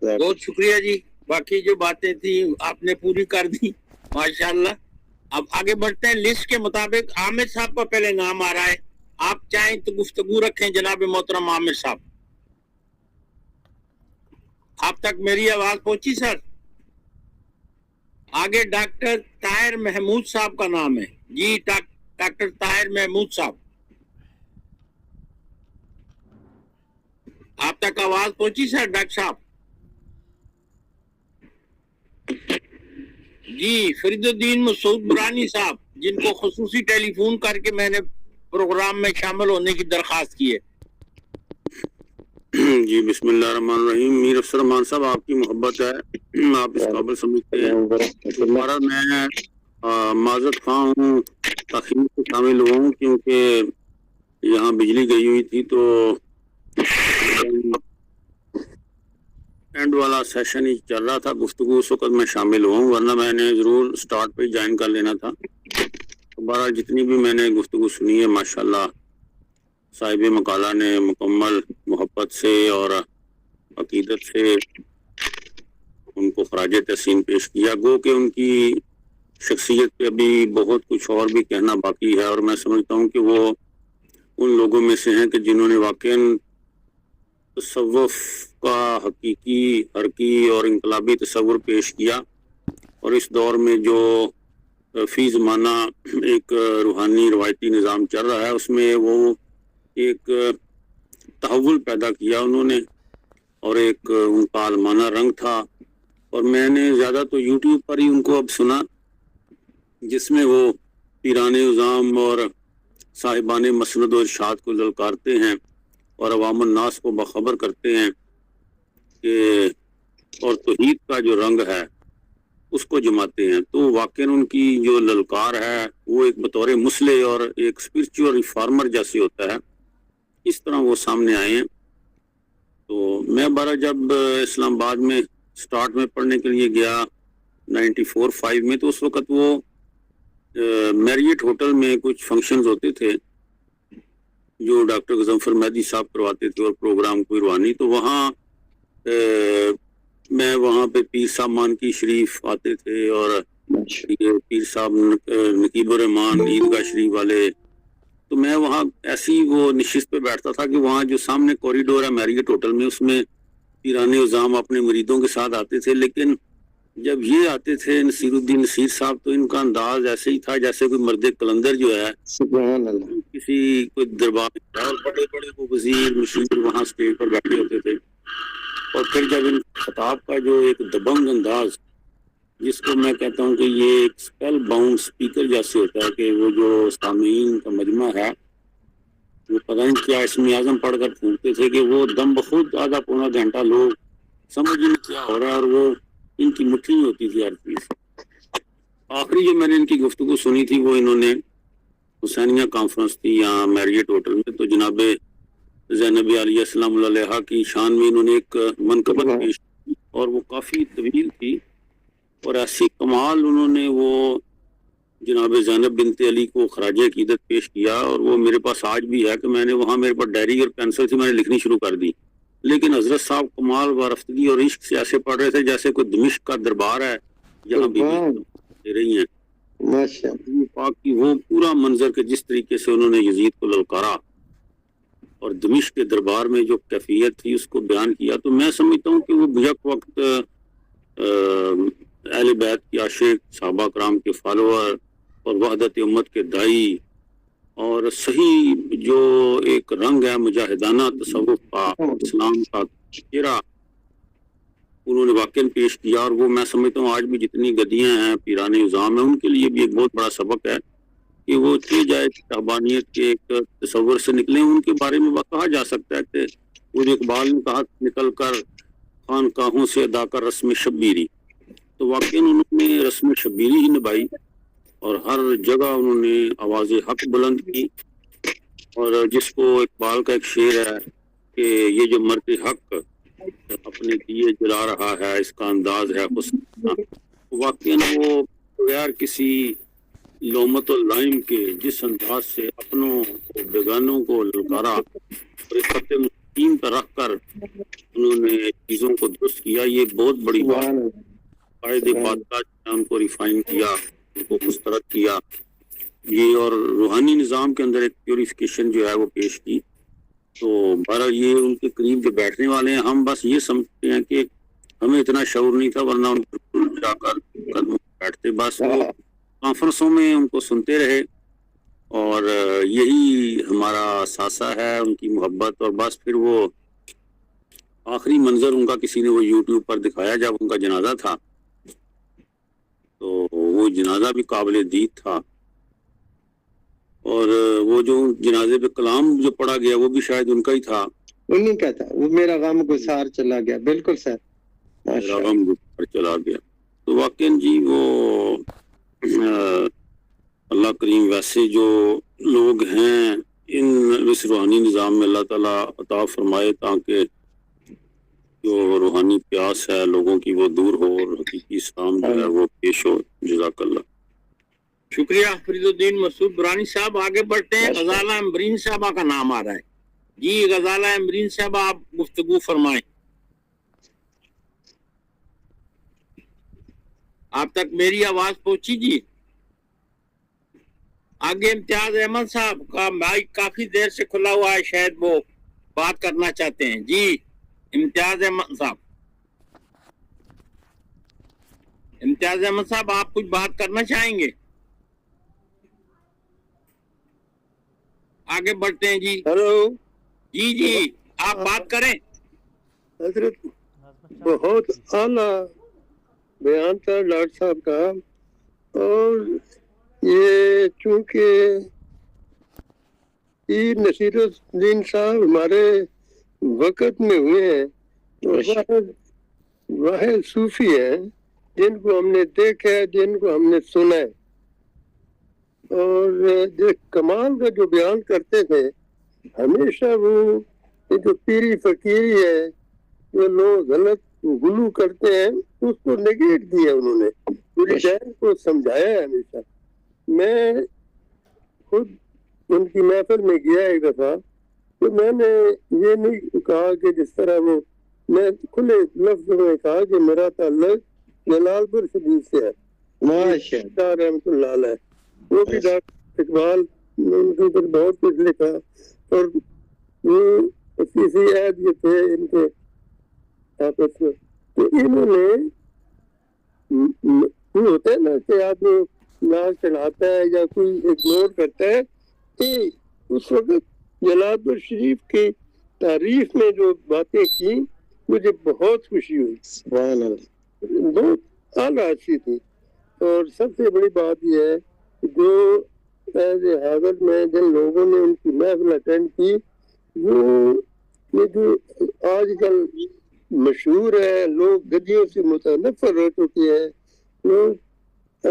بہت شکریہ جی، باقی جو باتیں تھیں آپ نے پوری کر دی ماشاءاللہ۔ اب آگے بڑھتے ہیں، لسٹ کے مطابق عامر صاحب کا پہلے نام آ رہا ہے، آپ چاہیں تو گفتگو رکھیں جناب محترم عامر صاحب۔ آپ تک میری آواز پہنچی سر؟ آگے ڈاکٹر طاہر محمود صاحب کا نام ہے جی، ڈاکٹر طاہر محمود صاحب، آپ تک آواز پہنچی سر ڈاکٹر صاحب؟ جی فرید الدین مسعود برانی صاحب، جن کو خصوصی ٹیلی فون کر کے میں نے پروگرام میں شامل ہونے کی درخواست کی ہے۔ جی بسم اللہ الرحمن الرحیم۔ میر افسر رحمان صاحب، آپ کی محبت ہے، آپ اس قابل سمجھتے ہیں، دوبارہ میں معذرت خواہ ہوں، تاخیر سے شامل ہوں کیونکہ یہاں بجلی گئی ہوئی تھی تو اینڈ والا سیشن ہی چل رہا تھا، گفتگو اس وقت میں شامل ہوں، ورنہ میں نے ضرور سٹارٹ پہ جوائن کر لینا تھا۔ دوبارہ جتنی بھی میں نے گفتگو سنی ہے ماشاءاللہ صاحب مقالہ نے مکمل محبت سے اور عقیدت سے ان کو خراج تحسین پیش کیا، گو کہ ان کی شخصیت پہ ابھی بہت کچھ اور بھی کہنا باقی ہے، اور میں سمجھتا ہوں کہ وہ ان لوگوں میں سے ہیں کہ جنہوں نے واقعاً تصوف کا حقیقی، حرکی اور انقلابی تصور پیش کیا، اور اس دور میں جو فی زمانہ ایک روحانی روایتی نظام چل رہا ہے اس میں وہ ایک تحول پیدا کیا انہوں نے، اور ایک ان کا عالمانہ رنگ تھا، اور میں نے زیادہ تو یوٹیوب پر ہی ان کو اب سنا جس میں وہ پیران اعظام اور صاحبان مسند و ارشاد کو للکارتے ہیں اور عوام الناس کو باخبر کرتے ہیں کہ اور توحید کا جو رنگ ہے اس کو جماتے ہیں، تو واقعاً ان کی جو للکار ہے وہ ایک بطور مسلح اور ایک اسپرچول ریفارمر جیسے ہوتا ہے، اس طرح وہ سامنے آئے ہیں۔ تو میں بارہ جب اسلام آباد میں سٹارٹ میں پڑھنے کے لیے گیا 94-5 میں، تو اس وقت وہ میریٹ ہوٹل میں کچھ فنکشنز ہوتے تھے جو ڈاکٹر غضنفر مہدی صاحب کرواتے تھے اور پروگرام کوئی روحانی، تو وہاں میں وہاں پہ پیر صاحب مانکی شریف آتے تھے اور پیر صاحب نقیب الرحمان عیدگاہ شریف والے، تو میں وہاں ایسی وہ نشست پہ بیٹھتا تھا کہ وہاں جو سامنے کوریڈور ہے میریٹ ہوٹل میں، اس میں پیران اعظام اپنے مریدوں کے ساتھ آتے تھے، لیکن جب یہ آتے تھے نصیر الدین نصیر صاحب تو ان کا انداز ایسے ہی تھا جیسے کوئی مرد کلندر جو ہے سبحان اللہ، کسی کوئی دربار، بڑے بڑے وہ وزیر مشیر وہاں اسٹیج پر بیٹھے ہوتے تھے، اور پھر جب ان خطاب کا جو ایک دبنگ انداز، جس کو میں کہتا ہوں کہ یہ ایک اسپیل باؤنڈ اسپیکر جیسے ہوتا ہے کہ وہ جو سامعین کا مجمع ہے وہ پتہ نہیں کیا اسم اعظم پڑھ کر پھونکتے تھے کہ وہ دم بخود آدھا پونا گھنٹہ لوگ سمجھ نہیں کیا ہو رہا ہے، اور وہ ان کی مٹھی ہوتی تھی ہر چیز۔ آخری جو میں نے ان کی گفتگو سنی تھی وہ انہوں نے حسینیہ کانفرنس تھی یہاں میریٹ ہوٹل میں، تو جناب زینب علیہ السلام علیہ کی شان میں انہوں نے ایک منقبت پیش کی اور وہ کافی طویل تھی، اور ایسی کمال انہوں نے وہ جناب زینب بنت علی کو خراج عقیدت پیش کیا، اور وہ میرے پاس آج بھی ہے کہ میں نے وہاں میرے پاس ڈائری اور پینسل تھی، میں نے لکھنی شروع کر دی، لیکن حضرت صاحب کمال و رفتگی اور عشق سے ایسے پڑھ رہے تھے جیسے کوئی دمشق کا دربار ہے جہاں بی دے رہی ہیں ماشاءاللہ پاک کی وہ پورا منظر کہ جس طریقے سے انہوں نے یزید کو للکارا اور دمشق کے دربار میں جو کیفیت تھی اس کو بیان کیا، تو میں سمجھتا ہوں کہ وہ بیک وقت اہل بیت کے عاشق، صحابہ کرام کے فالوور اور وحدت امت کے دائی، اور صحیح جو ایک رنگ ہے مجاہدانہ تصوف کا، اسلام کا چہرہ انہوں نے واقعاً پیش کیا، اور وہ میں سمجھتا ہوں آج بھی جتنی گدیاں ہیں پیران نظام ہیں ان کے لیے بھی ایک بہت بڑا سبق ہے کہ وہ چلی جائے شہبانیت کے ایک تصور سے نکلیں۔ ان کے بارے میں کہا جا سکتا ہے کہ وہ اقبال نے کہا نکل کر خانقاہوں سے ادا کر رسم شبیری، تو واقعاً انہوں نے رسم شبیری ہی نبھائی اور ہر جگہ انہوں نے آواز حق بلند کی، اور جس کو اقبال کا ایک شعر ہے کہ یہ جو مرد حق اپنے دیے جلا رہا ہے اس کا انداز ہے حسن، واقعاً وہ بغیر کسی لومت و لائم کے جس انداز سے اپنوں کو بیگانوں کو للکارا اور ایک خط مستقیم پر رکھ کر انہوں نے چیزوں کو درست کیا، یہ بہت بڑی بات ہے۔ قائد بادشاہ نے ان کو ریفائن کیا، ان کو مسترد کیا یہ، اور روحانی نظام کے اندر ایک پیوریفیکیشن جو ہے وہ پیش کی۔ تو بہرحال یہ ان کے قریب جو بیٹھنے والے ہیں، ہم بس یہ سمجھتے ہیں کہ ہمیں اتنا شعور نہیں تھا، ورنہ ان پر جا کر قدموں بیٹھتے، بس وہ کانفرنسوں میں ان کو سنتے رہے، اور یہی ہمارا ساسا ہے ان کی محبت۔ اور بس پھر وہ آخری منظر ان کا کسی نے وہ یوٹیوب پر دکھایا جب ان کا جنازہ تھا، تو وہ جنازہ بھی قابل دید تھا، اور وہ جو جنازے پہ کلام جو پڑھا گیا وہ بھی شاید ان کا ہی تھا، انہیں کا تھا، وہ میرا غم گسار چلا گیا، بالکل سر، میرا غم گسار چلا گیا۔ تو واقعاً جی وہ اللہ کریم ویسے جو لوگ ہیں ان اس روحانی نظام میں اللہ تعالیٰ عطا فرمائے تاکہ جو روحانی پیاس ہے لوگوں کی وہ دور ہو اور حقیقی اسلام جو ہے وہ پیش ہو۔ جزاک اللہ۔ شکریہ فرید الدین مسعود برانی صاحب۔ آگے بڑھتے ہیں، غزالہ امبرین صاحبہ کا نام آ رہا ہے جی۔ غزالہ امبرین صاحبہ آپ گفتگو فرمائیں۔ آپ تک میری آواز پہنچی جی؟ آگے امتیاز احمد صاحب کا مائک کافی دیر سے کھلا ہوا ہے، شاید وہ بات کرنا چاہتے ہیں جی۔ امتیاز احمد صاحب، امتیاز احمد صاحب آپ کچھ بات کرنا چاہیں گے؟ آگے بڑھتے ہیں جی۔ ہلو جی جی آپ بات کریں۔ حضرت بہت اعلیٰ بیان تھا ڈاکٹر صاحب کا، اور یہ چونکہ پیر نصیر الدین صاحب ہمارے وقت میں ہوئے ہیں، واحد صوفی ہیں جن کو ہم نے دیکھا ہے، جن کو ہم نے سنا ہے، اور کمال کا جو بیان کرتے تھے ہمیشہ وہ جو پیری فقیری ہے جو لوگ غلط گلو کرتے ہیں اس کو نگیٹ کیا، انہوں نے پوری شہر کو سمجھایا ہے ہمیشہ۔ میں خود ان کی محفل میں گیا ایک دفعہ، تو میں نے یہ نہیں کہا کہ جس طرح وہ، میں کھلے لفظ میں کہا کہ میرا تعلق جلال پور شریف سے ہے، ماشاءاللہ رحمۃ اللہ علیہ۔ وہ بھی ڈاکٹر اقبال نے ان کے اوپر بہت کچھ لکھا، اور وہ کسی عہد کے تھے ان کے آپس میں، تو انہوں نے وہ ہوتا ہے نا کہ آدمی ناز چڑھاتا ہے یا کوئی اگنور کرتا ہے، کہ اس وقت جلال پور شریف کی تعریف میں جو باتیں کی مجھے بہت خوشی ہوئی، بہت اعلیٰ اچھی تھی۔ اور سب سے بڑی بات یہ ہے جو ایز اے حاضر میں جن لوگوں نے ان کی محفل اٹینڈ کی، وہ یہ جو آج کل مشہور ہے، لوگ گدیوں سے متنفر ہو چکے ہیں، لوگ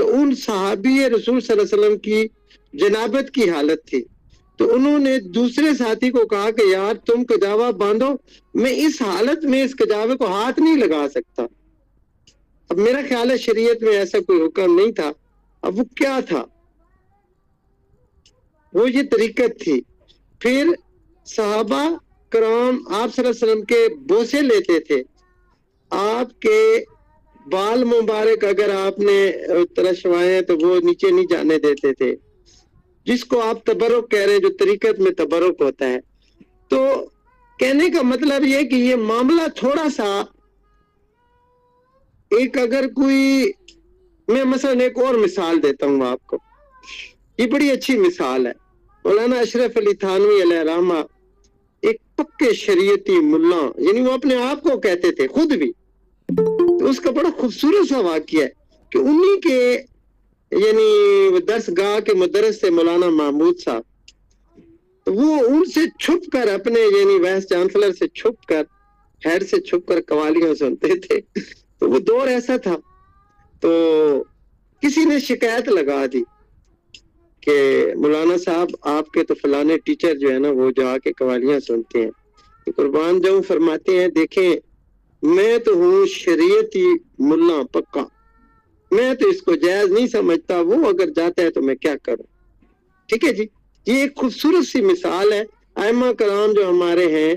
تو ان صحابی رسول صلی اللہ علیہ وسلم کی جنابت کی حالت تھی، تو انہوں نے دوسرے ساتھی کو کہا کہ یار تم کجاوا باندھو، میں اس حالت میں اس کجاوے کو ہاتھ نہیں لگا سکتا۔ اب میرا خیال ہے شریعت میں ایسا کوئی حکم نہیں تھا، اب وہ کیا تھا؟ وہ یہ طریقت تھی۔ پھر صحابہ کرام آپ صلی اللہ علیہ وسلم کے بوسے لیتے تھے، آپ کے بال مبارک اگر آپ نے ترشوائے ہیں تو وہ نیچے نہیں جانے دیتے تھے، جس کو آپ تبرک کہہ رہے ہیں، جو طریقت میں تبرک ہوتا ہے۔ تو کہنے کا مطلب یہ کہ یہ معاملہ تھوڑا سا ایک، اگر کوئی، میں مثلا ایک اور مثال دیتا ہوں آپ کو، یہ بڑی اچھی مثال ہے۔ مولانا اشرف علی تھانوی علیہ رحمہ ایک پکے شریعتی ملا، یعنی وہ اپنے آپ کو کہتے تھے خود بھی، تو اس کا بڑا خوبصورت سا واقعہ ہے کہ انہی کے یعنی درس گاہ کے مدرس سے مولانا محمود صاحب، تو وہ ان سے چھپ کر اپنے یعنی وائس چانسلر سے چھپ کر، ہیڈ سے چھپ کر قوالیاں سنتے تھے۔ تو وہ دور ایسا تھا، تو کسی نے شکایت لگا دی کہ مولانا صاحب آپ کے تو فلانے ٹیچر جو ہے نا وہ جو آ کے قوالیاں سنتے ہیں۔ تو قربان جاؤں فرماتے ہیں دیکھیں میں تو ہوں شریعتی ملا پکا، میں تو اس کو جائز نہیں سمجھتا، وہ اگر جاتا ہے تو میں کیا کروں۔ ٹھیک ہے جی، یہ ایک خوبصورت سی مثال ہے۔ ائمہ کرام جو ہمارے ہیں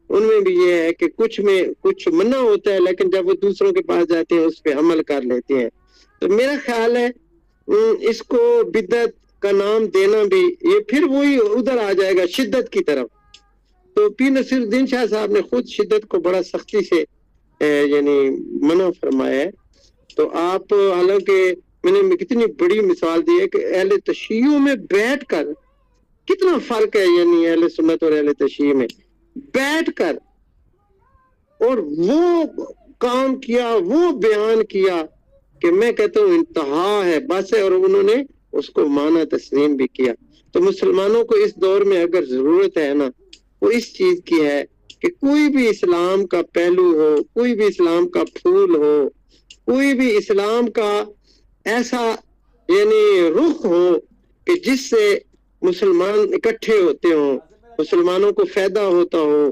ان میں بھی یہ ہے کہ کچھ میں کچھ منع ہوتا ہے، لیکن جب وہ دوسروں کے پاس جاتے ہیں اس پہ عمل کر لیتے ہیں۔ تو میرا خیال ہے اس کو بدعت کا نام دینا بھی یہ پھر وہی ادھر آ جائے گا شدت کی طرف۔ تو پیر نصیر الدین شاہ صاحب نے خود شدت کو بڑا سختی سے یعنی منع فرمایا ہے۔ تو آپ حالانکہ میں نے کتنی بڑی مثال دی ہے کہ اہل تشیع میں بیٹھ کر کتنا فرق ہے، یعنی اہل سنت اور اہل تشیع میں بیٹھ کر اور وہ کام کیا، وہ بیان کیا کہ میں کہتا ہوں انتہا ہے، بس ہے، اور انہوں نے اس کو مانا تسلیم بھی کیا۔ تو مسلمانوں کو اس دور میں اگر ضرورت ہے نا، وہ اس چیز کی ہے کہ کوئی بھی اسلام کا پہلو ہو، کوئی بھی اسلام کا پھول ہو، کوئی بھی اسلام کا ایسا یعنی رخ ہو کہ جس سے مسلمان اکٹھے ہوتے ہوں، مسلمانوں کو فائدہ ہوتا ہو۔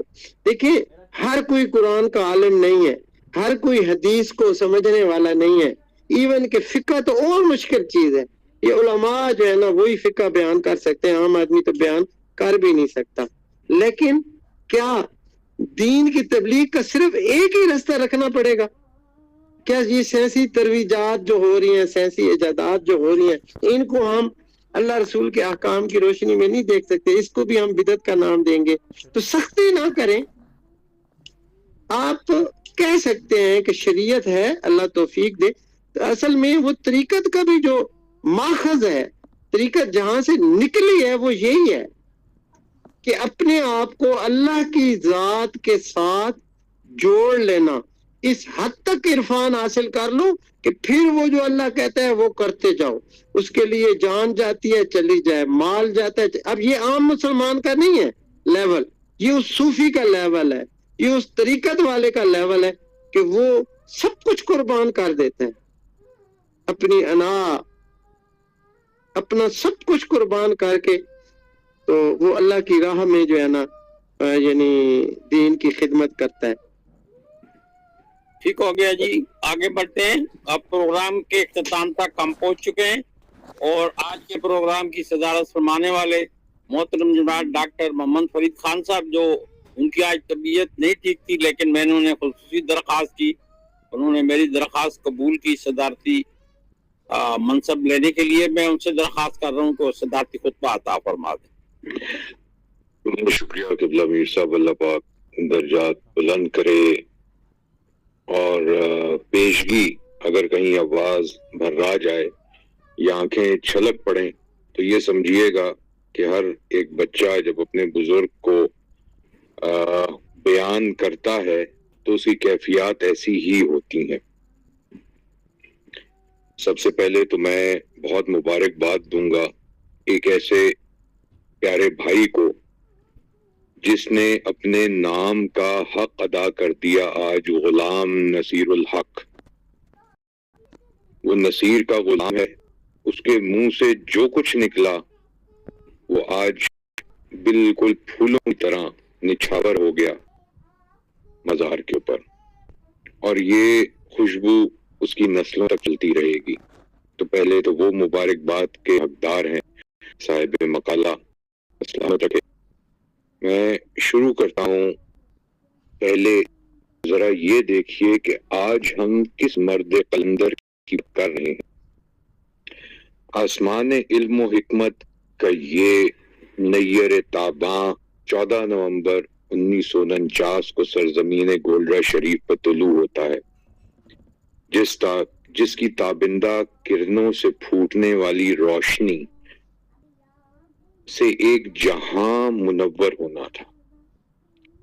دیکھیں ہر کوئی قرآن کا عالم نہیں ہے، ہر کوئی حدیث کو سمجھنے والا نہیں ہے، ایون کہ فقہ تو اور مشکل چیز ہے۔ یہ علماء جو ہے نا وہی فقہ بیان کر سکتے ہیں، عام آدمی تو بیان کر بھی نہیں سکتا۔ لیکن کیا دین کی تبلیغ کا صرف ایک ہی راستہ رکھنا پڑے گا؟ کیا یہ سیاسی ترویجات جو ہو رہی ہیں، سیاسی ایجادات جو ہو رہی ہیں، ان کو ہم اللہ رسول کے احکام کی روشنی میں نہیں دیکھ سکتے؟ اس کو بھی ہم بدعت کا نام دیں گے تو سختی نہ کریں۔ آپ کہہ سکتے ہیں کہ شریعت ہے، اللہ توفیق دے۔ اصل میں وہ طریقت کا بھی جو ماخذ ہے، طریقت جہاں سے نکلی ہے وہ یہی ہے کہ اپنے آپ کو اللہ کی ذات کے ساتھ جوڑ لینا، اس حد تک عرفان حاصل کر لو کہ پھر وہ جو اللہ کہتا ہے وہ کرتے جاؤ، اس کے لیے جان جاتی ہے چلی جائے، مال جاتا ہے۔ اب یہ عام مسلمان کا نہیں ہے لیول، یہ اس صوفی کا لیول ہے، یہ اس طریقت والے کا لیول ہے کہ وہ سب کچھ قربان کر دیتے ہیں، اپنی انا، اپنا سب کچھ قربان کر کے تو وہ اللہ کی راہ میں جو ہے نا یعنی دین کی خدمت کرتا ہے۔ ٹھیک ہو گیا جی، آگے بڑھتے ہیں۔ اب پروگرام کے اختتام تک ہم پہنچ چکے ہیں، اور آج کے پروگرام کی صدارت فرمانے والے محترم جناب ڈاکٹر محمد فرید خان صاحب، جو ان کی آج طبیعت نہیں ٹھیک تھی، لیکن میں نے انہیں خصوصی درخواست کی، انہوں نے میری درخواست قبول کی صدارتی منصب لینے کے لیے۔ میں ان سے درخواست کر رہا ہوں کہ وہ صدارتی خطبہ عطا فرما دیں۔ بہت شکریہ قبلہ میر صاحب، اللہ پاک درجات بلند کرے، اور پیشگی اگر کہیں آواز بھرا جائے یا آنکھیں چھلک پڑیں تو یہ سمجھیے گا کہ ہر ایک بچہ جب اپنے بزرگ کو بیان کرتا ہے تو اس کی کیفیات ایسی ہی ہوتی ہیں۔ سب سے پہلے تو میں بہت مبارکباد دوں گا ایک ایسے پیارے بھائی کو جس نے اپنے نام کا حق ادا کر دیا آج، غلام نصیر الحق۔ وہ نصیر کا غلام ہے اس کے منہ سے جو کچھ نکلا وہ آج بالکل پھولوں کی طرح نچھاور ہو گیا مزار کے اوپر، اور یہ خوشبو اس کی نسلوں تک چلتی رہے گی۔ تو پہلے تو وہ مبارکباد کے حقدار ہیں صاحب مقالہ، سلامت رکھے۔ میں شروع کرتا ہوں، پہلے ذرا یہ دیکھیے کہ آج ہم کس مرد قلندر کی بات کر رہے ہیں۔ آسمان علم و حکمت کا یہ نیر تاباں 14 نومبر 1949 کو سرزمین گولڈرا شریف پر طلوع ہوتا ہے، جس کی تابندہ کرنوں سے پھوٹنے والی روشنی سے ایک جہاں منور ہونا تھا۔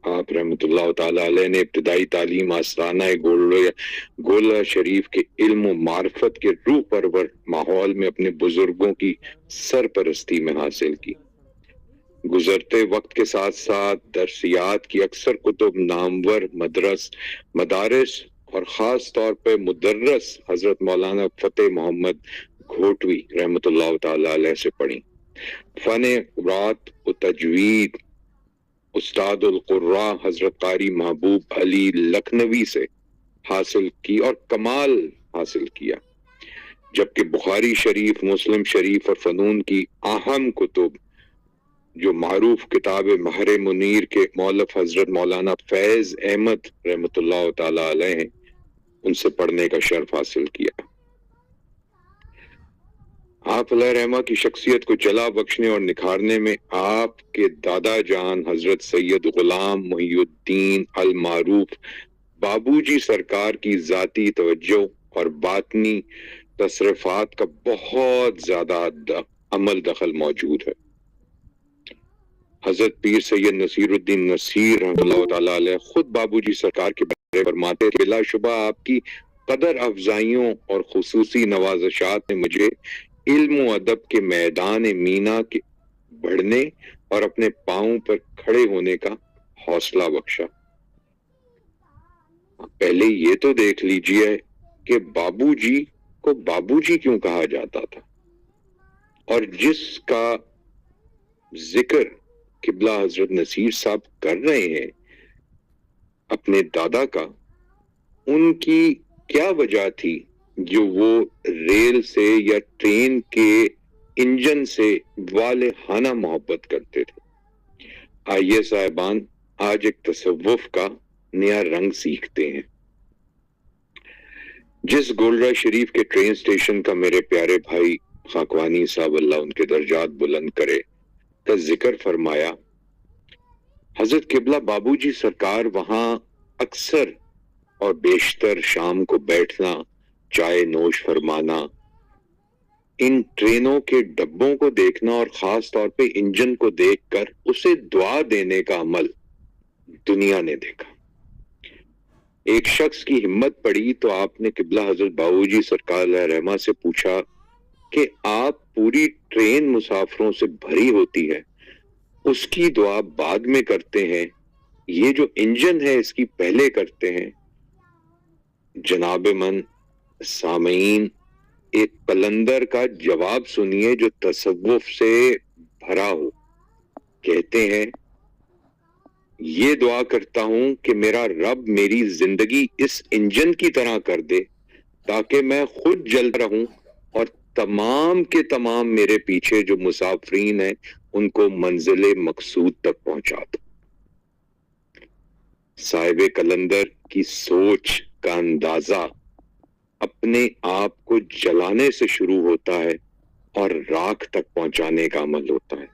آپ رحمۃ اللہ تعالی علیہ نے ابتدائی تعلیم آستانہ گولڈرا شریف کے علم و معرفت کے روح پرور ماحول میں اپنے بزرگوں کی سرپرستی میں حاصل کی۔ گزرتے وقت کے ساتھ ساتھ درسیات کی اکثر کتب نامور مدارس اور خاص طور پہ مدرس حضرت مولانا فتح محمد گھوٹوی رحمۃ اللہ تعالی علیہ سے پڑھی۔ فن قرات و تجوید استاد القراء حضرت قاری محبوب علی لکھنوی سے حاصل کی اور کمال حاصل کیا، جبکہ بخاری شریف، مسلم شریف اور فنون کی اہم کتب جو معروف کتاب مہر منیر کے مؤلف حضرت مولانا فیض احمد رحمۃ اللہ تعالی علیہ ہیں، ان سے پڑھنے کا شرف حاصل کیا۔ آپ علیہ رحمہ کی شخصیت کو جلا بخشنے اور نکھارنے میں آپ کے دادا جان حضرت سید غلام محی الدین المعروف بابو جی سرکار کی ذاتی توجہ اور باطنی تصرفات کا بہت زیادہ عمل دخل موجود ہے۔ حضرت پیر سید نصیر الدین نصیر رحمۃ اللہ تعالی علیہ خود بابو جی سرکار کے بارے میں فرماتے تھے، بلا شبہ آپ کی قدر افزائیوں اور خصوصی نوازشات نے مجھے علم و ادب کے میدان مینا کے بڑھنے اور اپنے پاؤں پر کھڑے ہونے کا حوصلہ بخشا۔ پہلے یہ تو دیکھ لیجئے کہ بابو جی کو بابو جی کیوں کہا جاتا تھا، اور جس کا ذکر قبلہ حضرت نصیر صاحب کر رہے ہیں اپنے دادا کا، ان کی کیا وجہ تھی جو وہ ریل سے یا ٹرین کے انجن سے والہانہ محبت کرتے تھے۔ آئیے صاحبان، آج ایک تصوف کا نیا رنگ سیکھتے ہیں۔ جس گولڈرا شریف کے ٹرین سٹیشن کا میرے پیارے بھائی خاکوانی صاحب اللہ ان کے درجات بلند کرے کا ذکر فرمایا، حضرت قبلہ بابو جی سرکار وہاں اکثر اور بیشتر شام کو بیٹھنا، چائے نوش فرمانا، ان ٹرینوں کے ڈبوں کو دیکھنا اور خاص طور پہ انجن کو دیکھ کر اسے دعا دینے کا عمل دنیا نے دیکھا۔ ایک شخص کی ہمت پڑی تو آپ نے قبلہ حضرت بابو جی سرکار علیہ رحمہ سے پوچھا کہ آپ پوری ٹرین مسافروں سے بھری ہوتی ہے، اس کی دعا بعد میں کرتے ہیں، یہ جو انجن ہے اس کی پہلے کرتے ہیں۔ جناب من سامعین، ایک قلندر کا جواب سنیے جو تصوف سے بھرا ہو۔ کہتے ہیں، یہ دعا کرتا ہوں کہ میرا رب میری زندگی اس انجن کی طرح کر دے تاکہ میں خود جلتا رہوں اور تمام کے تمام میرے پیچھے جو مسافرین ہیں ان کو منزل مقصود تک پہنچا دوں۔ صاحب قلندر کی سوچ کا اندازہ اپنے آپ کو جلانے سے شروع ہوتا ہے اور راکھ تک پہنچانے کا عمل ہوتا ہے۔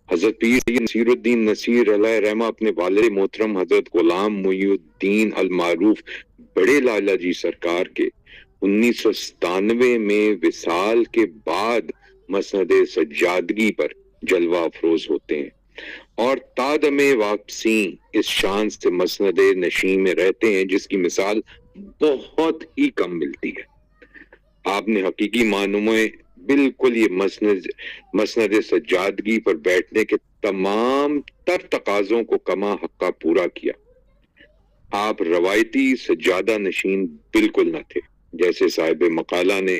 حضرت پیر سید نصیر الدین نصیر علیہ رحمہ اپنے والد محترم حضرت غلام محی الدین المعروف بڑے لالا جی سرکار کے 1997 میں وصال کے بعد مسند سجادگی پر جلوہ افروز ہوتے ہیں اور تادم واپسی اس شان سے مسند نشین میں رہتے ہیں جس کی مثال بہت ہی کم ملتی ہے۔ آپ نے حقیقی معنوں میں بالکل یہ مسند سجادگی پر بیٹھنے کے تمام تر تقاضوں کو کما حقہ پورا کیا۔ آپ روایتی سجادہ نشین بالکل نہ تھے، جیسے صاحب مقالہ نے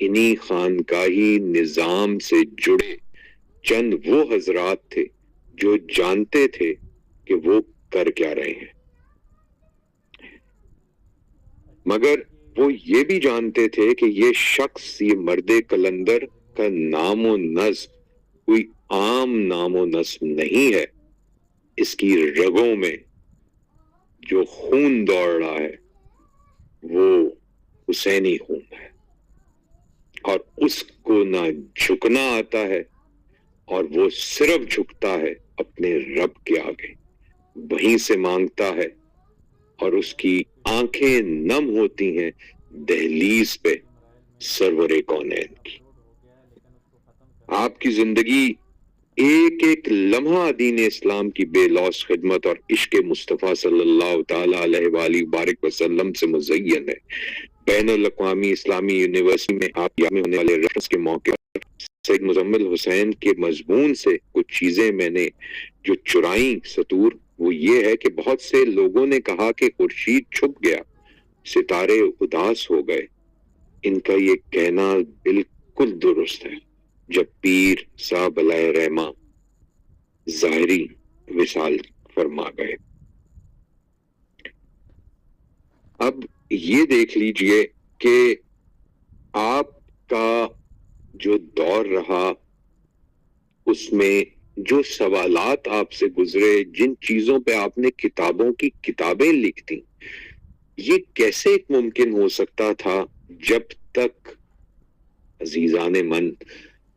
انہی خانقاہی نظام سے جڑے چند وہ حضرات تھے جو جانتے تھے کہ وہ کر کیا رہے ہیں، مگر وہ یہ بھی جانتے تھے کہ یہ شخص، یہ مرد کلندر کا نام و نسب کوئی عام نام و نسب نہیں ہے، اس کی رگوں میں جو خون دوڑ رہا ہے وہ حسینی خون ہے، اور اس کو نہ جھکنا آتا ہے، اور وہ صرف جھکتا ہے اپنے رب کے آگے، وہیں سے مانگتا ہے، اور اس کی آنکھیں نم ہوتی ہیں دہلیز پہ سرور کونین کی۔ آپ کی زندگی ایک ایک لمحہ دین اسلام کی بے لوث خدمت اور عشق مصطفیٰ صلی اللہ تعالی علیہ وآلہ وبارک وسلم سے مزین ہے۔ بین الاقوامی اسلامی یونیورسٹی میں آپ یام ہونے والے ریفرنس کے موقع پر سید مزمل حسین کے مضمون سے کچھ چیزیں میں نے جو چرائیں سطور، وہ یہ ہے کہ بہت سے لوگوں نے کہا کہ خورشید چھپ گیا، ستارے اداس ہو گئے۔ ان کا یہ کہنا بالکل درست ہے۔ جب پیر صاحب علیہ رحمہ ظاہری وصال فرما گئے، اب یہ دیکھ لیجئے کہ آپ کا جو دور رہا اس میں جو سوالات آپ سے گزرے، جن چیزوں پہ آپ نے کتابوں کی کتابیں لکھ دیں، یہ کیسے ممکن ہو سکتا تھا جب تک عزیزان من،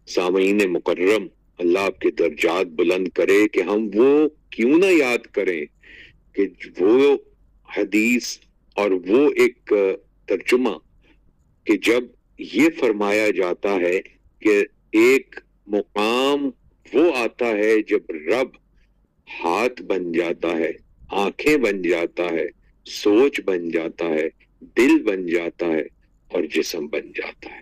سامعین مکرم، اللہ آپ کے درجات بلند کرے، کہ ہم وہ کیوں نہ یاد کریں کہ وہ حدیث اور وہ ایک ترجمہ کہ جب یہ فرمایا جاتا ہے کہ ایک مقام وہ آتا ہے جب رب ہاتھ بن جاتا ہے، آنکھیں بن جاتا ہے، سوچ بن جاتا ہے، دل بن جاتا ہے اور جسم بن جاتا ہے۔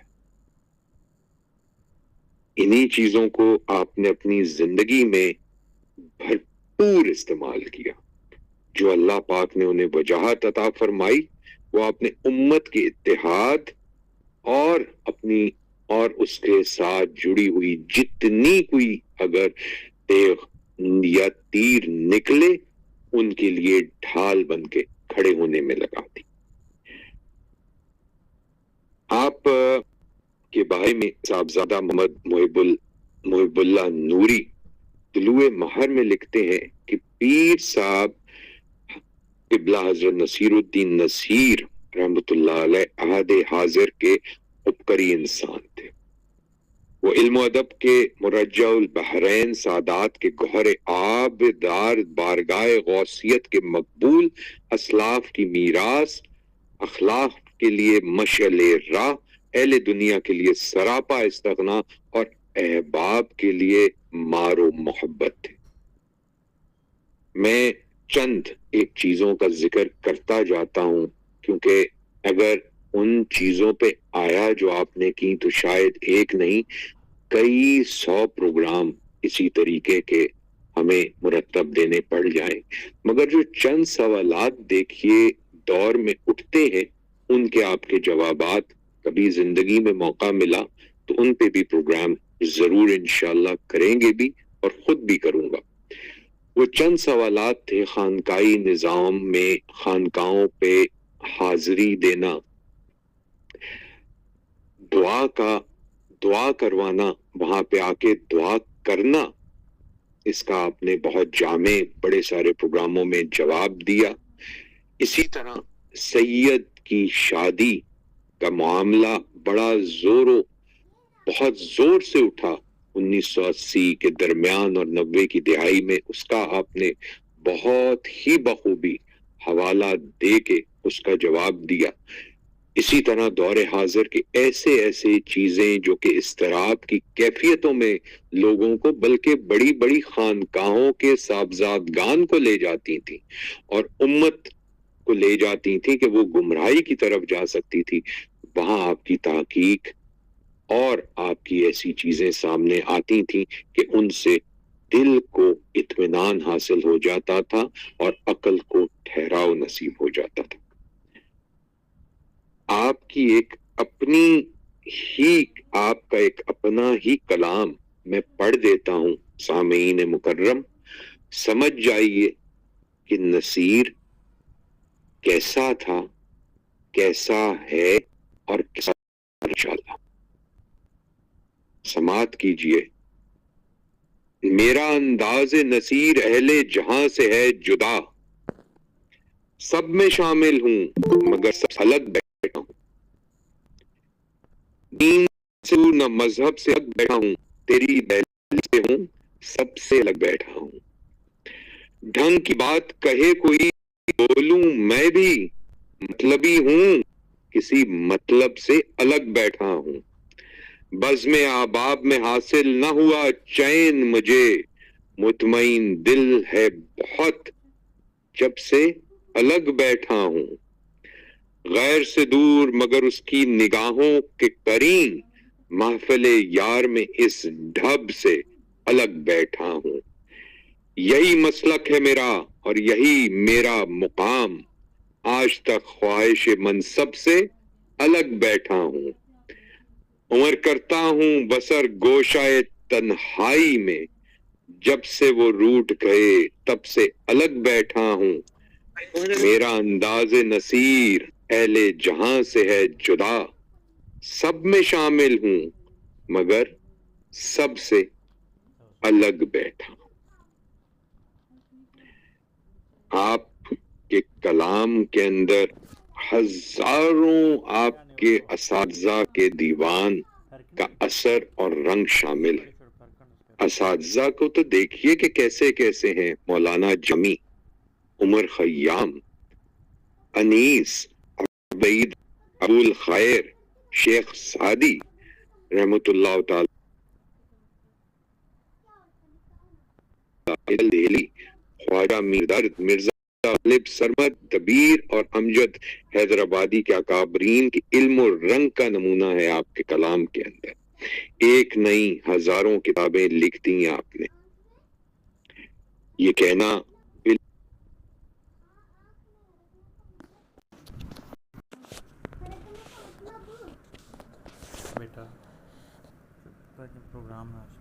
انہی چیزوں کو آپ نے اپنی زندگی میں بھرپور استعمال کیا۔ جو اللہ پاک نے انہیں وجاہت عطا فرمائی، وہ آپ نے امت کے اتحاد اور اپنی اور اس کے ساتھ جڑی ہوئی جتنی کوئی اگر تیغ یا تیر نکلے، ان کے لیے ڈھال بن کے کھڑے ہونے میں لگا دی۔ آپ کے بارے میں صاحبزادہ محمد محب اللہ نوری طلوع مہر میں لکھتے ہیں کہ پیر صاحب قبلہ حضرت نصیر الدین نصیر رحمۃ اللہ علیہ عہد حاضر کے عبقری انسان تھے۔ وہ علم و ادب کے مرجع البحرین، سادات کے گوہر آب دار، بارگاہ غوثیت کے مقبول، اسلاف کی میراث، اخلاق کے لیے مشعل راہ، اہل دنیا کے لیے سراپا استغنا اور احباب کے لیے مار و محبت تھے۔ میں چند ایک چیزوں کا ذکر کرتا جاتا ہوں، کیونکہ اگر ان چیزوں پہ آیا جو آپ نے کی تو شاید ایک نہیں کئی 100 پروگرام اسی طریقے کے ہمیں مرتب دینے پڑ جائیں، مگر جو چند سوالات دیکھیے دور میں اٹھتے ہیں، ان کے آپ کے جوابات کبھی زندگی میں موقع ملا تو ان پہ بھی پروگرام ضرور انشاءاللہ کریں گے بھی، اور خود بھی کروں گا۔ وہ چند سوالات تھے خانقاہی نظام میں خانقاہوں پہ حاضری دینا، دعا کروانا، وہاں پہ آ کے دعا کرنا، اس کا آپ نے بہت جامع بڑے سارے پروگراموں میں جواب دیا۔ اسی طرح سید کی شادی کا معاملہ بہت زور سے اٹھا 1980 کے درمیان اور 90 کی دہائی میں، اس کا آپ نے بہت ہی بخوبی حوالہ دے کے اس کا جواب دیا۔ اسی طرح دور حاضر کے ایسے چیزیں جو کہ اضطراب کی کیفیتوں میں لوگوں کو، بلکہ بڑی بڑی خانقاہوں کے صاحبزادگان کو لے جاتی تھیں اور امت کو لے جاتی تھیں کہ وہ گمراہی کی طرف جا سکتی تھی، وہاں آپ کی تحقیق اور آپ کی ایسی چیزیں سامنے آتی تھیں کہ ان سے دل کو اطمینان حاصل ہو جاتا تھا اور عقل کو ٹھہراؤ نصیب ہو جاتا تھا۔ آپ کی ایک اپنی ہی آپ کا ایک اپنا ہی کلام میں پڑھ دیتا ہوں سامعین مکرم، سمجھ جائیے کہ نصیر کیسا تھا، کیسا ہے اور کیسا انشاءاللہ۔ سماعت کیجئے۔ میرا انداز نصیر اہل جہاں سے ہے جدا، سب میں شامل ہوں مگر سب الگ بیٹھا ہوں، دین سے نہ مذہب سے الگ بیٹھا ہوں، تیری دہلیز سے ہوں سب سے الگ بیٹھا ہوں، ڈھنگ کی بات کہے کوئی بولوں میں بھی مطلبی ہوں، کسی مطلب سے الگ بیٹھا ہوں، بزم احباب میں حاصل نہ ہوا چین مجھے، مطمئن دل ہے بہت جب سے الگ بیٹھا ہوں، غیر سے دور مگر اس کی نگاہوں کے قرین، محفل یار میں اس ڈھب سے الگ بیٹھا ہوں، یہی مسلک ہے میرا اور یہی میرا مقام، آج تک خواہش منصب سے الگ بیٹھا ہوں، عمر کرتا ہوں بسر گوشائے تنہائی میں، جب سے وہ روٹ گئے تب سے الگ بیٹھا ہوں، میرا انداز نصیر اہل جہاں سے ہے جدا، سب میں شامل ہوں مگر سب سے الگ بیٹھا ہوں۔ آپ کے کلام کے اندر ہزاروں آپ کے اساتذہ کے دیوان کا اثر اور رنگ شامل ہے۔ اساتذہ کو تو دیکھیے کہ کیسے کیسے ہیں، مولانا جمی، عمر خیام، انیس، عبید، ابو الخیر، شیخ سعدی رحمت اللہ تعالی دہلی، خواجہ میردرد، مرزا غالب سرمد، دبیر اور امجد حیدرآبادی کے اکابرین کے علم و رنگ کا نمونہ ہے آپ کے کلام کے اندر، ایک نہیں ہزاروں کتابیں لکھ دی ہیں آپ نے، یہ کہنا بیٹا پروگرام ہے